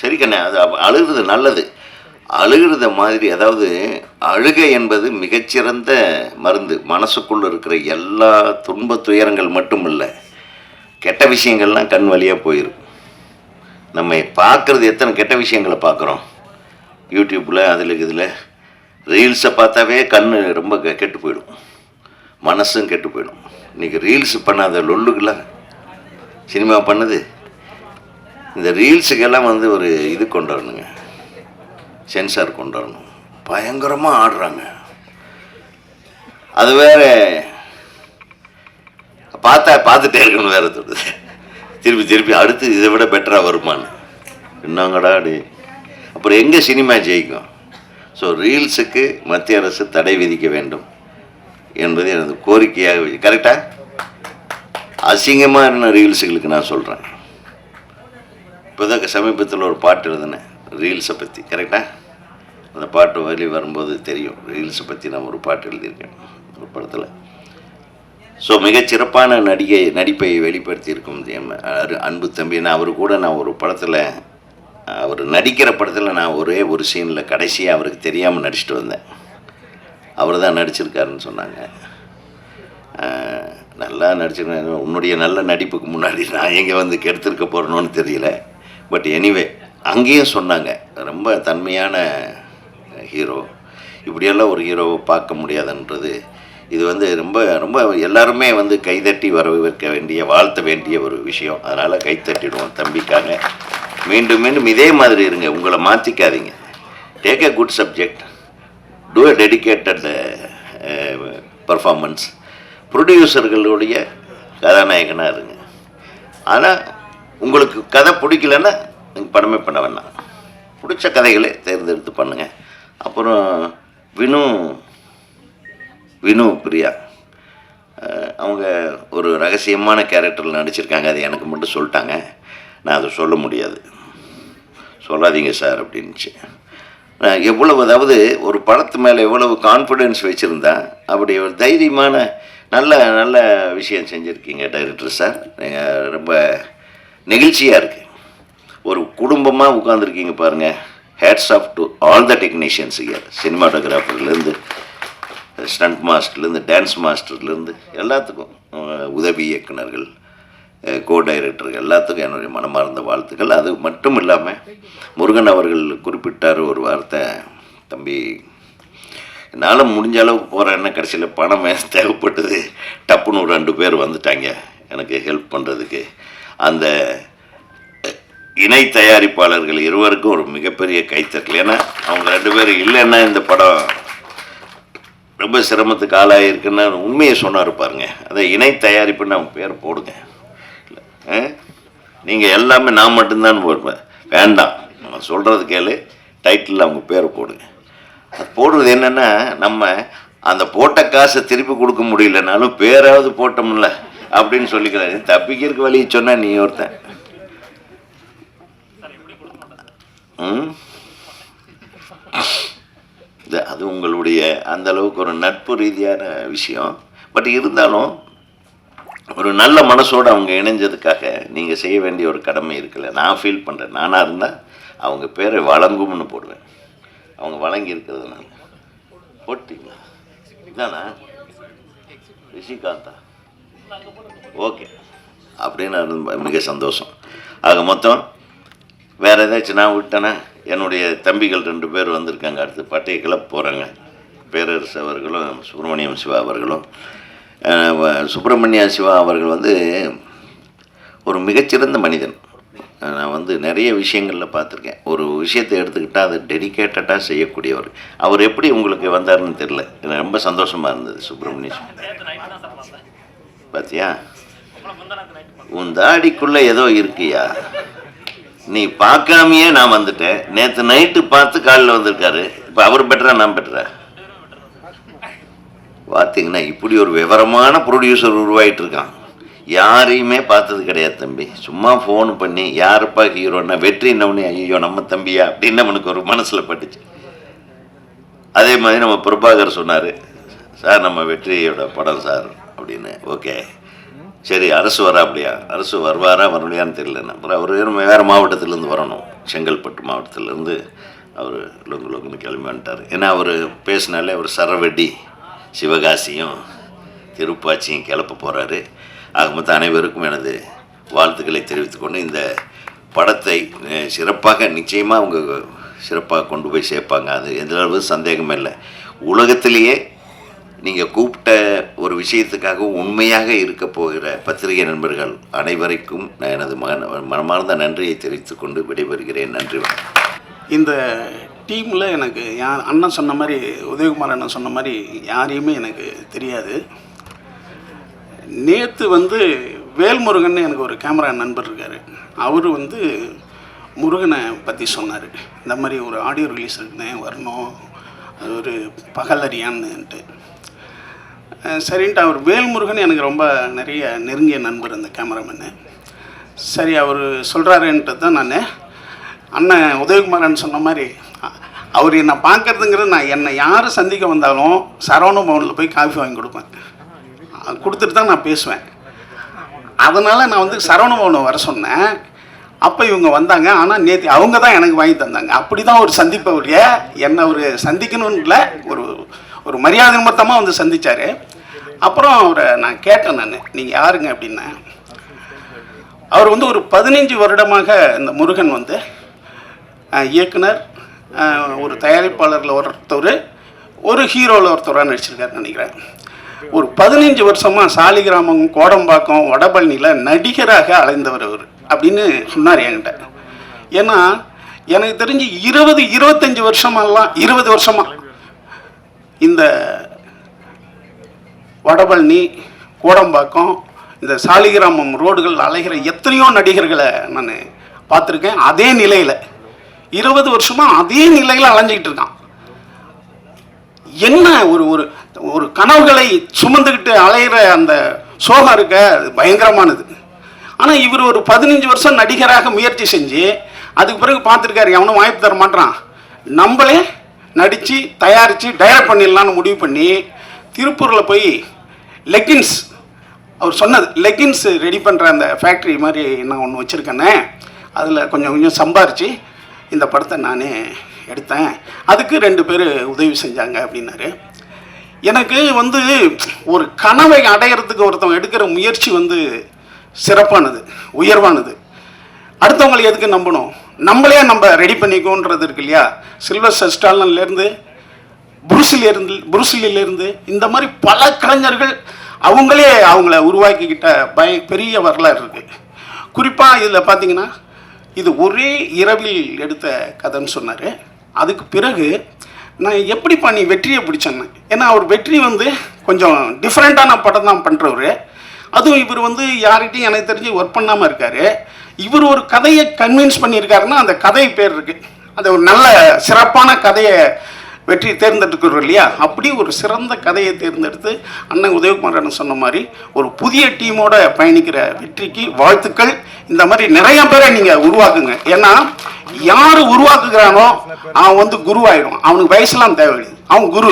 சரி கண்ணே, அது அழுகிறது நல்லது. அழுகிறத மாதிரி, அதாவது அழுகை என்பது மிகச்சிறந்த மருந்து. மனசுக்குள்ளே இருக்கிற எல்லா துன்ப துயரங்கள் மட்டும் இல்லை, கெட்ட விஷயங்கள்லாம் கண் வழியாக போயிடும். நம்ம பார்க்குறது எத்தனை கெட்ட விஷயங்களை பார்க்குறோம் யூடியூப்பில், இதில் ரீல்ஸை பார்த்தாவே கண் ரொம்ப கெட்டு போயிடும், மனசும் கெட்டு போயிடும். இன்றைக்கி ரீல்ஸ் பண்ணாத லொல்லுக்கெல்லாம் சினிமா பண்ணுது. இந்த ரீல்ஸுக்கெல்லாம் வந்து ஒரு இது கொண்டு வரணுங்க, சென்சார் கொண்டு வரணும். பயங்கரமாக ஆடுறாங்க. அது வேற பார்த்துட்டே இருக்கணும், வேறு தோணுது. திருப்பி அடுத்து இதை விட பெட்டராக வருமானு என்னங்கடா அடி. அப்புறம் எங்கே சினிமா ஜெயிக்கும்? ஸோ ரீல்ஸுக்கு மத்திய அரசு தடை விதிக்க வேண்டும் என்பது எனது கோரிக்கையாக. கரெக்டாக அசிங்கமாக இருந்த ரீல்ஸுகளுக்கு நான் சொல்கிறேன். இப்போ தான் சமீபத்தில் ஒரு பாட்டு எழுதினேன் ரீல்ஸை பற்றி. கரெக்டாக அந்த பாட்டு வழி வரும்போது தெரியும், ரீல்ஸை பற்றி நான் ஒரு பாட்டு எழுதியிருக்கேன் ஒரு படத்தில். ஸோ மிகச்சிறப்பான நடிப்பை வெளிப்படுத்தியிருக்கும் அன்பு தம்பி. நான் அவர் கூட நான் ஒரு படத்தில், அவர் நடிக்கிற படத்தில் நான் ஒரே ஒரு சீனில் கடைசியாக அவருக்கு தெரியாமல் நடிச்சிட்டு வந்தேன். அவர் தான் நடிச்சிருக்காருன்னு சொன்னாங்க. நல்லா நடிச்சிருக்கேன். உன்னுடைய நல்ல நடிப்புக்கு முன்னாடி நான் எங்கே வந்து கெடுத்துருக்க போகிறேன்னு தெரியல. பட் எனிவே அங்கேயும் சொன்னாங்க, ரொம்ப தன்மையான ஹீரோ, இப்படியெல்லாம் ஒரு ஹீரோவை பார்க்க முடியாதுன்றது. இது வந்து ரொம்ப ரொம்ப எல்லாருமே வந்து கைதட்டி வரவேற்க வேண்டிய, வாழ்த்த வேண்டிய ஒரு விஷயம். அதனால் கைத்தட்டிடுவோம் தம்பிக்காக. மீண்டும் மீண்டும் இதே மாதிரி இருங்க, உங்களை மாற்றிக்காதீங்க. Take a good subject, do a dedicated performance. ப்ரொடியூசர்களுடைய கதாநாயகனாக இருங்க. ஆனால் உங்களுக்கு கதை பிடிக்கலன்னா நீங்கள் படமே பண்ண வேண்டாம், பிடிச்ச கதைகளை தேர்ந்தெடுத்து பண்ணுங்கள். அப்புறம் வினு பிரியா அவங்க ஒரு ரகசியமான கேரக்டரில் நடிச்சிருக்காங்க. அது எனக்கு மட்டும் சொல்லிட்டாங்க, நான் அதை சொல்ல முடியாது, சொல்லாதீங்க சார் அப்படின்ச்சு. எவ்வளவு, அதாவது ஒரு படத்து மேலே எவ்வளவு கான்ஃபிடென்ஸ் வச்சுருந்தா அப்படி ஒரு தைரியமான நல்ல நல்ல விஷயம் செஞ்சுருக்கீங்க டைரக்டர் சார். நீங்கள் ரொம்ப நெகிழ்ச்சியாக இருக்குது. ஒரு குடும்பமாக உட்காந்துருக்கீங்க பாருங்கள். Hats off to all the technicians here, சினிமாட்டோகிராஃபர்லேருந்து, ஸ்டண்ட் மாஸ்டர்லேருந்து, டான்ஸ் மாஸ்டர்லேருந்து எல்லாத்துக்கும், உதவி இயக்குனர்கள், கோ டைரக்டர்கள் எல்லாத்துக்கும் என்னுடைய மனமார்ந்த வாழ்த்துக்கள். அது மட்டும் இல்லாமல் முருகன் அவர்கள் குறிப்பிட்டார் ஒரு வார்த்தை, தம்பி என்னால் முடிஞ்ச அளவுக்கு போகிறேன்னா கடைசியில் பணம் தேவைப்பட்டது, டப்புன்னு ஒரு 2 பேர் வந்துட்டாங்க எனக்கு ஹெல்ப் பண்ணுறதுக்கு. அந்த இணை தயாரிப்பாளர்கள் இருவருக்கும் ஒரு மிகப்பெரிய கைத்தட்டல். ஏன்னா அவங்க 2 பேரும் இல்லைன்னா இந்த படம் ரொம்ப சிரமத்துக்கு ஆளாயிருக்குன்னு உண்மையை சொன்னார் பாருங்க. அதை இணை தயாரிப்புன்னு அவங்க பேர் போடுங்க. நீங்கள் எல்லாமே நான் மட்டும்தான் போடுவேன், வேண்டாம், நம்ம சொல்கிறது கேளு, டைட்டில் அவங்க பேரை போடுங்க. அது போடுறது என்னென்னா, நம்ம அந்த போட்ட காசை திருப்பி கொடுக்க முடியலனாலும் பேராவது போட்டோம்ல அப்படின்னு சொல்லிக்கிறாரு. தப்பிக்கிறதுக்கு வழி சொன்னால் நீ ஒருத்தன். அது உங்களுடைய அந்த அளவுக்கு ஒரு நட்பு ரீதியான விஷயம். பட் இருந்தாலும் ஒரு நல்ல மனசோடு அவங்க இணைஞ்சதுக்காக நீங்கள் செய்ய வேண்டிய ஒரு கடமை இருக்குல்ல, நான் ஃபீல் பண்ணுறேன். நானாக இருந்தால் அவங்க பேரை வழங்கும்னு போடுவேன். அவங்க வழங்கி இருக்கிறதுனால போட்டிங்களா? இதானா ரிஷிகாந்தா? ஓகே, அப்படின்னு மிக சந்தோஷம். ஆக மொத்தம் வேறு ஏதாச்சும் நான் விட்டேன்னா, என்னுடைய தம்பிகள் 2 பேர் வந்திருக்காங்க, அடுத்து பட்டையை கிளப் போகிறாங்க. பேரரசு அவர்களும் சுப்பிரமணியம் சிவா அவர்களும். சுப்பிரமணிய சிவா அவர்கள் வந்து ஒரு மிகச்சிறந்த மனிதன். நான் வந்து நிறைய விஷயங்களில் பார்த்துருக்கேன். ஒரு விஷயத்தை எடுத்துக்கிட்டால் அதை டெடிக்கேட்டடாக செய்யக்கூடியவர். அவர் எப்படி உங்களுக்கு வந்தார்னு தெரில, எனக்கு ரொம்ப சந்தோஷமாக இருந்தது. சுப்பிரமணிய பார்த்தியா, உன் தாடிக்குள்ளே ஏதோ இருக்கியா, நீ பார்க்காமையே நான் வந்துட்டேன். நேற்று நைட்டு பார்த்து காலையில் வந்திருக்காரு. இப்போ அவர் பெட்டரா நான் பெட்டரா? பார்த்தீங்கன்னா இப்படி ஒரு விவரமான ப்ரொடியூசர் உருவாகிட்டு இருக்கான். யாரையுமே பார்த்தது கிடையாது தம்பி. சும்மா ஃபோன் பண்ணி யாருப்பா ஹீரோன்னா வெற்றின்னொன்னே ஐயோ நம்ம தம்பியா அப்படின்னு நம்மளுக்கு ஒரு மனசில் பட்டுச்சு. அதே மாதிரி நம்ம பிரபாகர் சொன்னார், சார் நம்ம வெற்றியோட படம் சார் அப்படின்னு. ஓகே சரி, அரசு வரா அப்படியா? அரசு வருவாரா வரலையான்னு தெரியல. அப்புறம் அவர் வேறு மாவட்டத்திலேருந்து வரணும், செங்கல்பட்டு மாவட்டத்திலேருந்து அவர் லொங்குன்னு கிளம்பி வந்துட்டார். ஏன்னா அவர் பேசினாலே அவர் சரவெட்டி சிவகாசியும் திருப்பாச்சியும் கிளப்ப போகிறாரு. ஆக மொத்தம் அனைவருக்கும் எனது வாழ்த்துக்களை தெரிவித்துக்கொண்டு, இந்த படத்தை சிறப்பாக நிச்சயமாக அவங்க சிறப்பாக கொண்டு போய் சேர்ப்பாங்க, அது எந்த சந்தேகமே இல்லை. உலகத்திலேயே நீங்கள் கூப்பிட்ட ஒரு விஷயத்துக்காக உண்மையாக இருக்க போகிற பத்திரிகை நண்பர்கள் அனைவருக்கும் நான் எனது மனமார்ந்த நன்றியை தெரிவித்துக்கொண்டு விடைபெறுகிறேன். நன்றி. இந்த டீமில் எனக்கு அண்ணன் சொன்ன மாதிரி, உதயகுமார் அண்ணன் சொன்ன மாதிரி யாரையுமே எனக்கு தெரியாது. நேற்று வந்து வேல்முருகன் எனக்கு ஒரு கேமரா நண்பர் இருக்கார். அவர் வந்து முருகனை பற்றி சொன்னார். இந்த மாதிரி ஒரு ஆடியோ ரிலீஸ் இருக்குன்னு வரணும், அது ஒரு பகலறியான்னுட்டு. சரின்ட்டு அவர் வேல்முருகன் எனக்கு ரொம்ப நிறைய நெருங்கிய நண்பர் அந்த கேமராமேனு. சரி அவர் சொல்கிறாருன்ட்டு தான் நான் அண்ணன் உதயகுமாரன் சொன்ன மாதிரி அவர் என்னை பார்க்குறதுங்கிறது, நான் என்னை யார் சந்திக்க வந்தாலும் சரவண பவனில் போய் காஃபி வாங்கி கொடுப்பேன், கொடுத்துட்டு தான் நான் பேசுவேன். அதனால் நான் வந்து சரவண பவனை வர சொன்னேன். அப்போ இவங்க வந்தாங்க. ஆனால் நேற்று அவங்க தான் எனக்கு வாங்கி தந்தாங்க. அப்படி தான் ஒரு சந்திப்பவரைய என்னை ஒரு சந்திக்கணும்னு இல்லை, ஒரு மரியாதை நிமித்தமாக வந்து சந்தித்தார். அப்புறம் அவரை நான் கேட்டேன், நீங்கள் யாருங்க அப்படின்னேன். அவர் வந்து ஒரு 15 வருடமாக இந்த முருகன் வந்து இயக்குனர், ஒரு தயாரிப்பாளரில் ஒருத்தர், ஒரு ஹீரோவில் ஒருத்தராக நடிச்சிருக்காருன்னு நினைக்கிறேன். ஒரு 15 வருஷமாக சாலிகிராமம், கோடம்பாக்கம், வடபழனியில் நடிகராக அலைந்தவர் அவர் அப்படின்னு சொன்னார் என்கிட்ட. ஏன்னா எனக்கு தெரிஞ்சு 20-25 வருஷமெல்லாம் 20 வருஷமாக இந்த வடபழனி, கோடம்பாக்கம், இந்த சாலிகிராமம் ரோடுகள் அலைகிற எத்தனையோ நடிகர்களை நான் பார்த்துருக்கேன். அதே நிலையில் 20 வருஷமாக அதே நிலையில் அலைஞ்சிக்கிட்டு இருக்கான். என்ன ஒரு ஒரு ஒரு கனவுகளை சுமந்துக்கிட்டு அலைகிற அந்த சோகம் இருக்க, அது பயங்கரமானது. ஆனால் இவர் ஒரு 15 வருஷம் நடிகராக முயற்சி செஞ்சு அதுக்கு பிறகு பார்த்துருக்காரு, எவனும் வாய்ப்பு தர மாட்டான், நம்மளே நடித்து தயாரித்து டைரக்ட் பண்ணிடலான்னு முடிவு பண்ணி திருப்பூரில் போய் லெக்கின்ஸ், அவர் சொன்னது லெக்கின்ஸ் ரெடி பண்ணுற அந்த ஃபேக்ட்ரி மாதிரி நான் ஒன்று வச்சுருக்கேன்னே, அதில் கொஞ்சம் கொஞ்சம் சம்பாரித்து இந்த படத்தை நானே எடுத்தேன், அதுக்கு 2 பேர் உதவி செஞ்சாங்க அப்படின்னாரு. எனக்கு வந்து ஒரு கனவை அடையிறதுக்கு ஒருத்தவங்க எடுக்கிற முயற்சி வந்து சிறப்பானது, உயர்வானது. அடுத்தவங்களை எதுக்கு நம்பணும், நம்மளே நம்ம ரெடி பண்ணிக்கோன்றது இருக்கு இல்லையா. சில்வஸ்டர் ஸ்டாலன்லேருந்து புருஸ்லியிலேருந்து இந்த மாதிரி பல கலைஞர்கள் அவங்களே அவங்கள உருவாக்கிக்கிட்ட பெரிய வரலாறு இருக்குது. குறிப்பாக இதில் பார்த்தீங்கன்னா இது ஒரே இரவில் எடுத்த கதைன்னு சொன்னார். அதுக்கு பிறகு நான் எப்படிப்பா நீ வெற்றியை பிடிச்சேன்னு, ஏன்னா அவர் வெற்றி வந்து கொஞ்சம் டிஃப்ரெண்ட்டான படம் தான் பண்ணுறவர். அதுவும் இவர் வந்து யார்கிட்டையும் எனக்கு தெரிஞ்சு ஒர்க் பண்ணாமல் இருக்கார். இவர் ஒரு கதையை கன்வின்ஸ் பண்ணியிருக்காருன்னா அந்த கதை பேர் இருக்குது, அந்த ஒரு நல்ல சிறப்பான கதையை வெற்றி தேர்ந்தெடுக்கிறோம் இல்லையா. அப்படி ஒரு சிறந்த கதையை தேர்ந்தெடுத்து அண்ணன் உதயகுமாரன் சொன்ன மாதிரி ஒரு புதிய டீமோட பயணிக்கிற வெற்றிக்கு வாழ்த்துக்கள். இந்த மாதிரி நிறைய பேரை நீங்கள் உருவாக்குங்க. ஏன்னா யார் உருவாக்குகிறானோ அவன் வந்து குருவாயிடும், அவனுக்கு வயசுலாம் தேவையில்லை, அவன் குரு.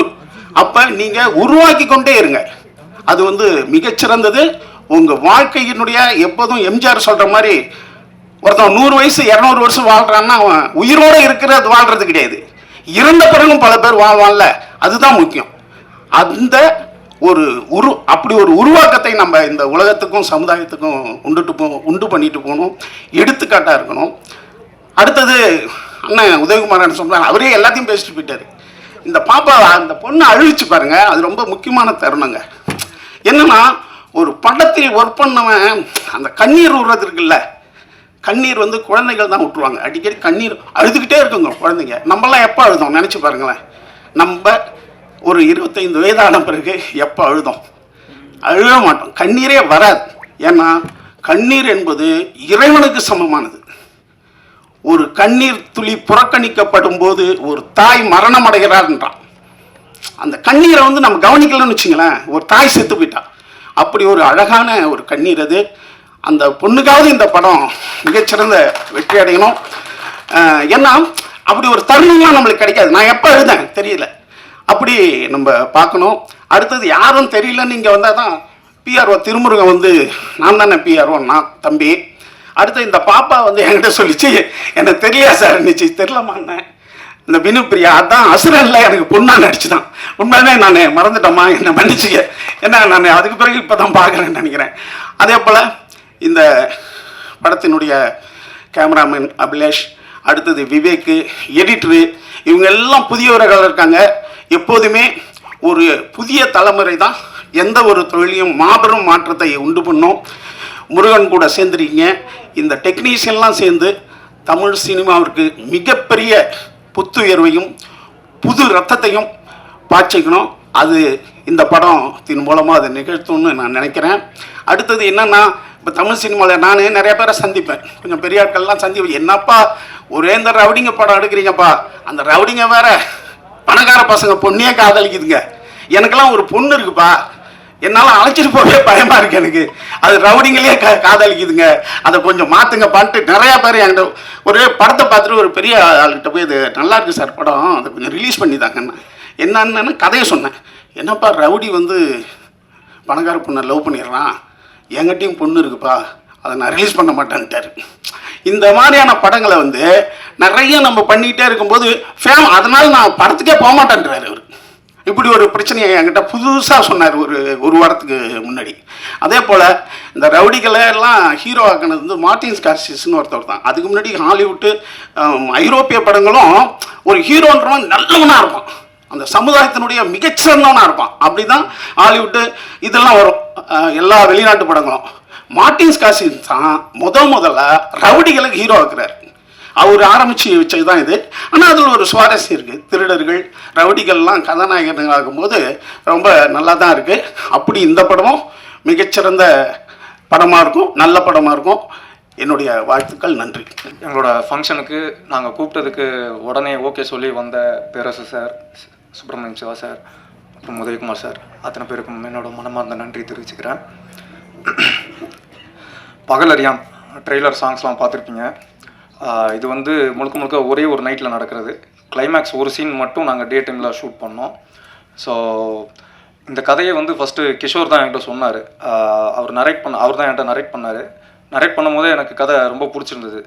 அப்போ நீங்கள் உருவாக்கி கொண்டே இருங்க, அது வந்து மிகச்சிறந்தது. உங்கள் வாழ்க்கையினுடைய எப்போதும் எம்ஜிஆர் சொல்கிற மாதிரி ஒருத்தன் 100 வயசு 200 வருஷம் வாழ்கிறான்னா அவன் உயிரோடு இருக்கிறது வாழ்கிறது கிடையாது, இறந்த பிறகும் பல பேர் வாழ்வான்ல, அதுதான் முக்கியம். அந்த ஒரு அப்படி ஒரு உருவாக்கத்தை நம்ம இந்த உலகத்துக்கும் சமுதாயத்துக்கும் உண்டு பண்ணிட்டு போகணும், எடுத்துக்காட்டாக இருக்கணும். அடுத்தது அண்ணன் உதயகுமாரன் சொன்னார், அவரே எல்லாத்தையும் பேசிட்டு போயிட்டார். இந்த பாப்பா அந்த பொண்ணை அழிச்சு பாருங்க, அது ரொம்ப முக்கியமான தருணங்க. என்னன்னா ஒரு படத்தில் ஒர்க் பண்ணவன் அந்த கண்ணீர் விடுறது இருக்குல்ல, கண்ணீர் வந்து குழந்தைகள் தான் விட்டுருவாங்க, அடிக்கடி கண்ணீர் அழுதுகிட்டே இருக்குங்க குழந்தைங்க. நம்மளாம் எப்போ அழுதோம் நினச்சி பாருங்களேன். நம்ம ஒரு 25 வயதான பிறகு எப்போ அழுதோம்? அழுக மாட்டோம், கண்ணீரே வராது. ஏன்னா கண்ணீர் என்பது இறைவனுக்கு சமமானது. ஒரு கண்ணீர் துளி புறக்கணிக்கப்படும் போது ஒரு தாய் மரணம் அடைகிறார்ன்றான். அந்த கண்ணீரை வந்து நம்ம கவனிக்கலன்னு வச்சுங்களேன், ஒரு தாய் செத்து போயிட்டா. அப்படி ஒரு அழகான ஒரு கண்ணீர் அது. அந்த பொண்ணுக்காவது இந்த படம் மிகச்சிறந்த வெற்றி அடையணும். ஏன்னா அப்படி ஒரு தருணம்லாம் நம்மளுக்கு கிடைக்காது. நான் எப்போ எழுதேன் தெரியல, அப்படி நம்ம பார்க்கணும். அடுத்தது யாரும் தெரியலன்னு இங்கே வந்தால் தான் பிஆர்ஓ திருமுருகன் வந்து நான் தானே பிஆர்ஓ, நான் தம்பி. அடுத்து இந்த பாப்பா வந்து என்கிட்ட சொல்லிச்சு, எனக்கு தெரியல சார் இருந்துச்சு, தெரிலமாண்ணே. இந்த வினு பிரியா அதான் அசுரனில் எனக்கு பொண்ணாக நடிச்சு தான். உண்மையுமே நான் மறந்துட்டோமா, என்னை மன்னிச்சுக்க. ஏன்னா நான் அதுக்கு பிறகு இப்போ தான் பார்க்குறேன்னு நினைக்கிறேன். அதே போல் இந்த படத்தினுடைய கேமராமேன் அபிலேஷ், அடுத்தது விவேக்கு, எடிட்ரு, இவங்க எல்லாம் புதியவர்கள் இருக்காங்க. எப்போதுமே ஒரு புதிய தலைமுறை தான் எந்த ஒரு தொழிலையும் மாபெரும் மாற்றத்தை உண்டு பண்ணும். முருகன் கூட சேர்ந்துருக்கீங்க, இந்த டெக்னீஷியன்லாம் சேர்ந்து தமிழ் சினிமாவிற்கு மிகப்பெரிய புத்துயர்வையும் புது ரத்தத்தையும் பாய்ச்சிக்கணும். அது இந்த படத்தின் மூலமாக அதை நிகழ்த்தும்னு நான் நினைக்கிறேன். அடுத்தது என்னென்னா, இப்போ தமிழ் சினிமாவில் நான் நிறைய பேரை சந்திப்பேன், கொஞ்சம் பெரிய ஆட்கள்லாம் சந்திப்பேன். என்னப்பா ஒரே இந்த ரவுடிங்க படம் எடுக்கிறீங்கப்பா, அந்த ரவுடிங்க வேற பணக்கார பசங்க பொண்ணையே காதலிக்குதுங்க, எனக்கெல்லாம் ஒரு பொண்ணு இருக்குப்பா, என்னால் அழைச்சிட்டு போகவே பயமாக இருக்குது எனக்கு, அது ரவுடிங்களே காதலிக்குதுங்க, அதை கொஞ்சம் மாற்றுங்கப்பான்ட்டு நிறையா பேர் என்கிட்ட ஒரு படத்தை பார்த்துட்டு ஒரு பெரிய ஆள்கிட்ட போய் இது நல்லா இருக்குது சார் படம், அதை கொஞ்சம் ரிலீஸ் பண்ணி தாங்கண்ணா. என்னன்னு கதையை சொன்னேன். என்னப்பா ரவுடி வந்து பணக்கார பொண்ணை லவ் பண்ணிடுறான், என்கிட்டையும் பொண்ணு இருக்குப்பா, அதை நான் ரிலீஸ் பண்ண மாட்டேன்ட்டார். இந்த மாதிரியான படங்களை வந்து நிறைய நம்ம பண்ணிகிட்டே இருக்கும்போது அதனால் நான் படத்துக்கே போக மாட்டேன்றார் அவர். இப்படி ஒரு பிரச்சனையை என்கிட்ட புதுசாக சொன்னார் ஒரு வாரத்துக்கு முன்னாடி. அதே போல் இந்த ரவுடிகளை எல்லாம் ஹீரோ ஆக்கினது வந்து மார்ட்டின் ஸ்கார்சிஸ்ன்னு ஒருத்தர் தான். அதுக்கு முன்னாடி ஹாலிவுட்டு ஐரோப்பிய படங்களும் ஒரு ஹீரோன்றவன் நல்லவனாக இருப்பான், அந்த சமுதாயத்தினுடைய மிகச்சிறந்தவனாக இருப்பான். அப்படி தான் ஹாலிவுட்டு இதெல்லாம் வரும், எல்லா வெளிநாட்டு படங்களும். மார்ட்டின் ஸ்கார்சிஸ் தான் முதல்ல ரவுடிகளுக்கு ஹீரோ ஆக்குறாரு. அவர் ஆரம்பித்து வச்சது தான் இது. ஆனால் அதில் ஒரு சுவாரஸ்யம் இருக்குது. திருடர்கள் ரவுடிகள்லாம் கதாநாயகர்கள் ஆகும்போது ரொம்ப நல்லா தான் இருக்குது. அப்படி இந்த படமும் மிகச்சிறந்த படமாக இருக்கும், நல்ல படமாக இருக்கும். என்னுடைய வாழ்த்துக்கள், நன்றி. எங்களோட ஃபங்க்ஷனுக்கு நாங்கள் கூப்பிட்டதுக்கு உடனே ஓகே சொல்லி வந்த பேரரசு சார், சுப்பிரமணியம் சிவா சார், அப்புறம் உதயகுமார் சார், அத்தனை பேருக்கும் என்னோட மனமார்ந்த நன்றி தெரிவிச்சுக்கிறேன். பகலறியான் ட்ரெய்லர் சாங்ஸ்லாம் பார்த்துருப்பீங்க. இது வந்து முழுக்க ஒரே ஒரு நைட்டில் நடக்கிறது. கிளைமேக்ஸ் ஒரு சீன் மட்டும் நாங்கள் டே டைமில் ஷூட் பண்ணோம். ஸோ இந்த கதையை வந்து ஃபஸ்ட்டு கிஷோர் தான் என்கிட்ட சொன்னார். அவர் தான் என்கிட்ட நரேட் பண்ணார். நரேட் பண்ணும்போதே எனக்கு கதை ரொம்ப பிடிச்சிருந்தது.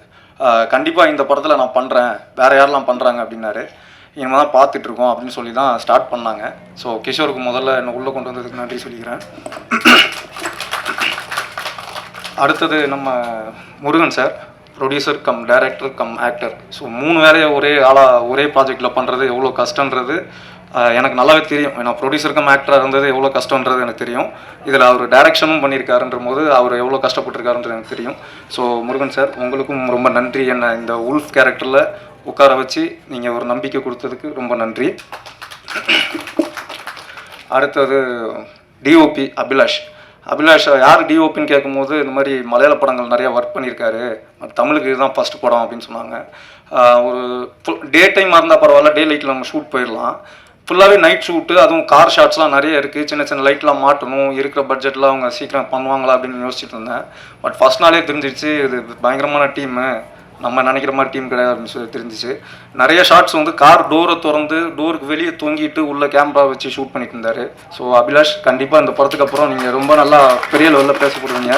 கண்டிப்பாக இந்த படத்தில் நான் பண்ணுறேன், வேறு யாரெல்லாம் பண்ணுறாங்க அப்படின்னாரு. இனிமேல் தான் பார்த்துட்ருக்கோம் அப்படின்னு சொல்லி தான் ஸ்டார்ட் பண்ணாங்க. ஸோ கிஷோருக்கு முதல்ல என்னை உள்ளே கொண்டு வந்ததுக்கு நன்றி சொல்லிக்கிறேன். அடுத்தது நம்ம Murugan sir, producer cum director come actor. So 3 வேலையை ஒரே ப்ராஜெக்டில் பண்ணுறது எவ்வளோ கஷ்டன்றது எனக்கு நல்லாவே தெரியும். ஏன்னா ப்ரொடியூசர் கம் ஆக்டராக இருந்தது எவ்வளோ கஷ்டன்றது எனக்கு தெரியும். இதில் அவர் டைரக்ஷனும் பண்ணியிருக்காருன்ற போது அவர் எவ்வளோ கஷ்டப்பட்டுருக்காருன்றது எனக்கு தெரியும். ஸோ முருகன் சார், உங்களுக்கும் ரொம்ப நன்றி. என்னை இந்த உல்ஃப் கேரக்டரில் உட்கார வச்சு நீங்கள் ஒரு நம்பிக்கை கொடுத்ததுக்கு ரொம்ப நன்றி. அடுத்தது டிஓபி அபிலாஷ். யார் டிஓபின்னு கேட்கும்போது இந்த மாதிரி மலையாள படங்கள் நிறையா ஒர்க் பண்ணியிருக்காரு, தமிழுக்கு இதுதான் ஃபஸ்ட் படம் அப்படின்னு சொன்னாங்க. ஒரு டே டைமாக இருந்தால் பரவாயில்ல, டே லைட்டில் நம்ம ஷூட் போயிடலாம். ஃபுல்லாகவே நைட் ஷூட்டு, அதுவும் கார் ஷாட்ஸ்லாம் நிறைய இருக்குது. சின்ன லைட்லாம் மாட்டணும், இருக்கிற பட்ஜெட்டில் அவங்க சீக்கிரம் பண்ணுவாங்களா அப்படின்னு யோசிச்சுட்டு இருந்தேன். பட் ஃபஸ்ட் நாளே தெரிஞ்சிடுச்சு இது பயங்கரமான டீமு, நம்ம நினைக்கிற மாதிரி டீம் கிடையாது அப்படின்னு சொல்லி தெரிஞ்சிச்சு. நிறைய ஷார்ட்ஸ் வந்து கார் டோரை திறந்து டோருக்கு வெளியே தொங்கிட்டு உள்ள கேமரா வச்சு ஷூட் பண்ணிட்டு இருந்தார். ஸோ அபிலாஷ், கண்டிப்பாக இந்த படத்துக்கு அப்புறம் நீங்கள் ரொம்ப நல்லா பெரிய லெவலில் பேசப்படுவீங்க.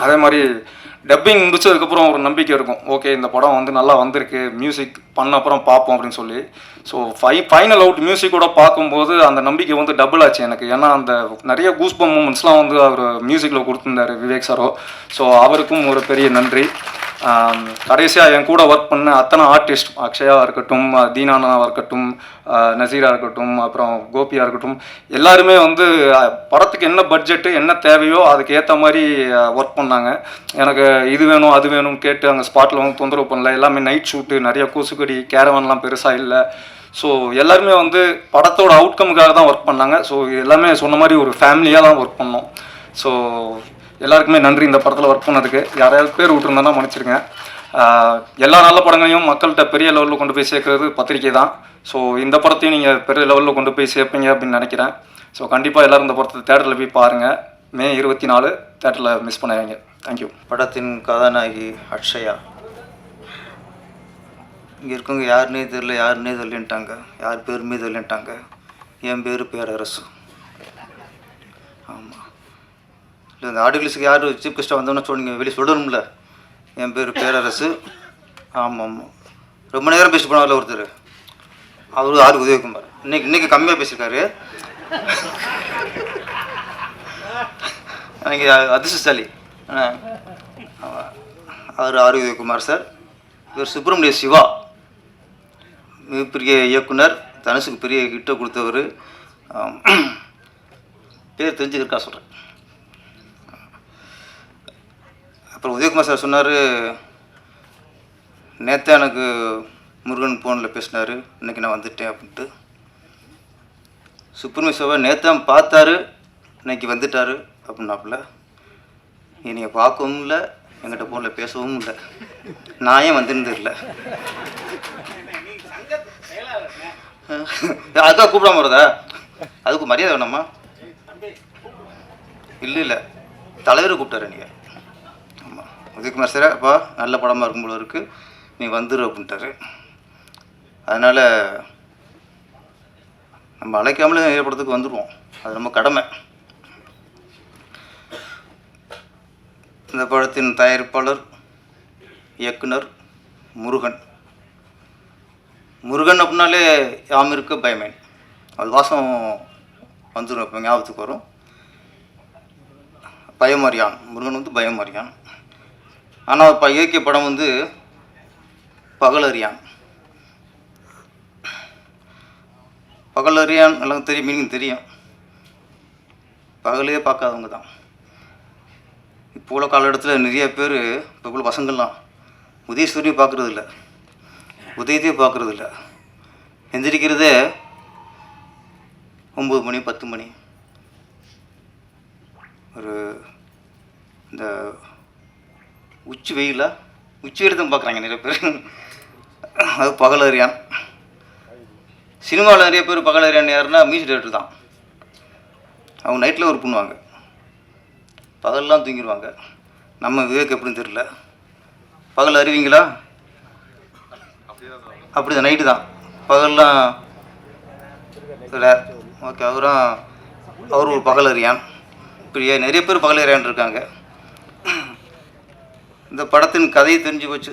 அதே மாதிரி டப்பிங் முடிச்சதுக்கப்புறம் ஒரு நம்பிக்கை இருக்கும், ஓகே இந்த படம் வந்து நல்லா வந்திருக்கு, மியூசிக் பண்ண அப்புறம் பார்ப்போம் அப்படின்னு சொல்லி. ஸோ ஃபைனல் அவுட் மியூசிக்கோட பார்க்கும்போது அந்த நம்பிக்கை வந்து டபுள் ஆச்சு எனக்கு. ஏன்னா அந்த நிறைய கூஸ்பம் மூமெண்ட்ஸ்லாம் வந்து அவர் மியூசிக்கில் கொடுத்துருந்தார் விவேக் சாரோ. ஸோ அவருக்கும் ஒரு பெரிய நன்றி. கடைசியாக என் கூட ஒர்க் பண்ண அத்தனை ஆர்டிஸ்ட், அக்ஷயாவாக இருக்கட்டும், தீனானாவாக இருக்கட்டும், நசீராக இருக்கட்டும், அப்புறம் கோபியாக இருக்கட்டும், எல்லாருமே வந்து படத்துக்கு என்ன பட்ஜெட்டு என்ன தேவையோ அதுக்கு ஏற்ற மாதிரி ஒர்க் பண்ணாங்க. எனக்கு இது வேணும் அது வேணும்னு கேட்டு அங்கே ஸ்பாட்டில் வந்து தொந்தரவு பண்ணல. எல்லாமே நைட் ஷூட்டு, நிறைய கொசுக்கடி, கேரவான்லாம் பெருசாக இல்லை. ஸோ எல்லாருமே வந்து படத்தோட அவுட்கமுக்காக தான் ஒர்க் பண்ணாங்க. ஸோ எல்லாமே சொன்ன மாதிரி ஒரு ஃபேமிலியாக தான் ஒர்க் பண்ணோம். ஸோ எல்லாருக்குமே நன்றி இந்த படத்தில் ஒர்க் பண்ணதுக்கு. யாராவது பேர் விட்டுருந்தேன்னா மன்னிச்சிருங்க. எல்லா நல்ல படங்களையும் மக்கள்கிட்ட பெரிய லெவலில் கொண்டு போய் சேர்க்கறது பத்திரிக்கை தான். ஸோ இந்த படத்தையும் நீங்கள் பெரிய லெவலில் கொண்டு போய் சேர்ப்பீங்க அப்படின்னு நினைக்கிறேன். ஸோ கண்டிப்பாக எல்லோரும் இந்த படத்தை தேட்டரில் போய் பாருங்கள். மே 24 தேட்டரில் மிஸ் பண்ணாதீங்க. தேங்க்யூ. படத்தின் கதாநாயகி அக்ஷயா. இங்கே இருக்கவங்க யாருன்னே தெரியலன்ட்டாங்க, யார் பேருமே தெரியலன்ட்டாங்க. என் பேர் பேரரசு. ஆமாம், இல்லை இந்த ஆடியன்ஸுக்கு யார் சீஃப் கெஸ்ட்டாக வந்தோம்னா சொன்னீங்க, வெளியே சொல்லணும்ல. என் பேர் பேரரசு. ஆமாம், ரொம்ப நேரம் பேசி போனார்ல ஒருத்தர், அவரு ஆறு உதயகுமார். இன்னைக்கு கம்மியாக பேசியிருக்காரு. எனக்கு அதிர்ஷ்டசாலி. அவர் ஆறு உதயகுமார் சார். இவர் சுப்பிரமணிய சிவா, மிகப்பெரிய இயக்குனர், தனுஷுக்கு பெரிய ஹிட்டை கொடுத்தவர். பேர் தெரிஞ்சுக்கிறக்கா சொல்கிறேன். அப்புறம் உதயகுமார் சார் சொன்னார், நேற்று எனக்கு முருகன் ஃபோனில் பேசினார், இன்றைக்கி நான் வந்துட்டேன் அப்படின்ட்டு. சுப்பிரமணிய சிவா நேற்று பார்த்தாரு, இன்னைக்கு வந்துட்டார் அப்படின்னாப்புல. என்னைய பார்க்கவும் இல்லை, என்கிட்ட ஃபோனில் பேசவும் இல்லை. நான் ஏன் வந்துருந்தது இல்லை, அதுக்காக கூப்பிடாம வருதா? அதுக்கு மரியாதை வேணாமா? இல்லை தலைவரை கூப்பிட்டாரு நீங்கள். ஆமாம், உதயகுமார் சார், அப்பா நல்ல படமாக இருக்கும் போல இருக்குது, நீ வந்துரு அப்படின்ட்டாரு. அதனால் நம்ம அழைக்காமலே நிறைய படத்துக்கு வந்துடுவோம், அது நம்ம கடமை. இந்த படத்தின் தயாரிப்பாளர் இயக்குனர் முருகன். முருகன் அப்படின்னாலே யாம் இருக்க பயமேன். அது வாசம் வந்துடும், இப்போ ஞாபகத்துக்கு வரும். பயமறியான், முருகன் வந்து பயமறியான். ஆனால் இப்போ இயக்கிய படம் வந்து பகலறியான். பகலறியான் எல்லாம் தெரியும், மீனிங் தெரியும். பகலே பார்க்காதவங்க தான். இப்போ உள்ள காலகட்டத்தில் நிறைய பேர், இப்போ உள்ள பசங்கள்லாம் உதயசூரியனை பார்க்குறது இல்லை, உதயத்தையே பார்க்குறது இல்லை. எந்திரிக்கிறதே 9 மணி 10 மணி. ஒரு இந்த உச்சி வெயில தான் பார்க்குறாங்க நிறைய பேர். அது பகலறியான். சினிமாவில் நிறைய பேர் பகலறியான் யாருன்னா மியூசிக் டைரக்டர் தான். அவங்க நைட்டில் ஒர்க் பண்ணுவாங்க, பகல்லாம் தூங்கிடுவாங்க. நம்ம விவேக் எப்படின்னு தெரியல. பகல் அறிவிங்களா? அப்படி தான், நைட்டு தான். பகல்லாம் ஓகே. அவர் ஒரு பகலறியான். இப்படி நிறைய பேர் பகலறியான் இருக்காங்க. இந்த படத்தின் கதையை தெரிஞ்சு போச்சு,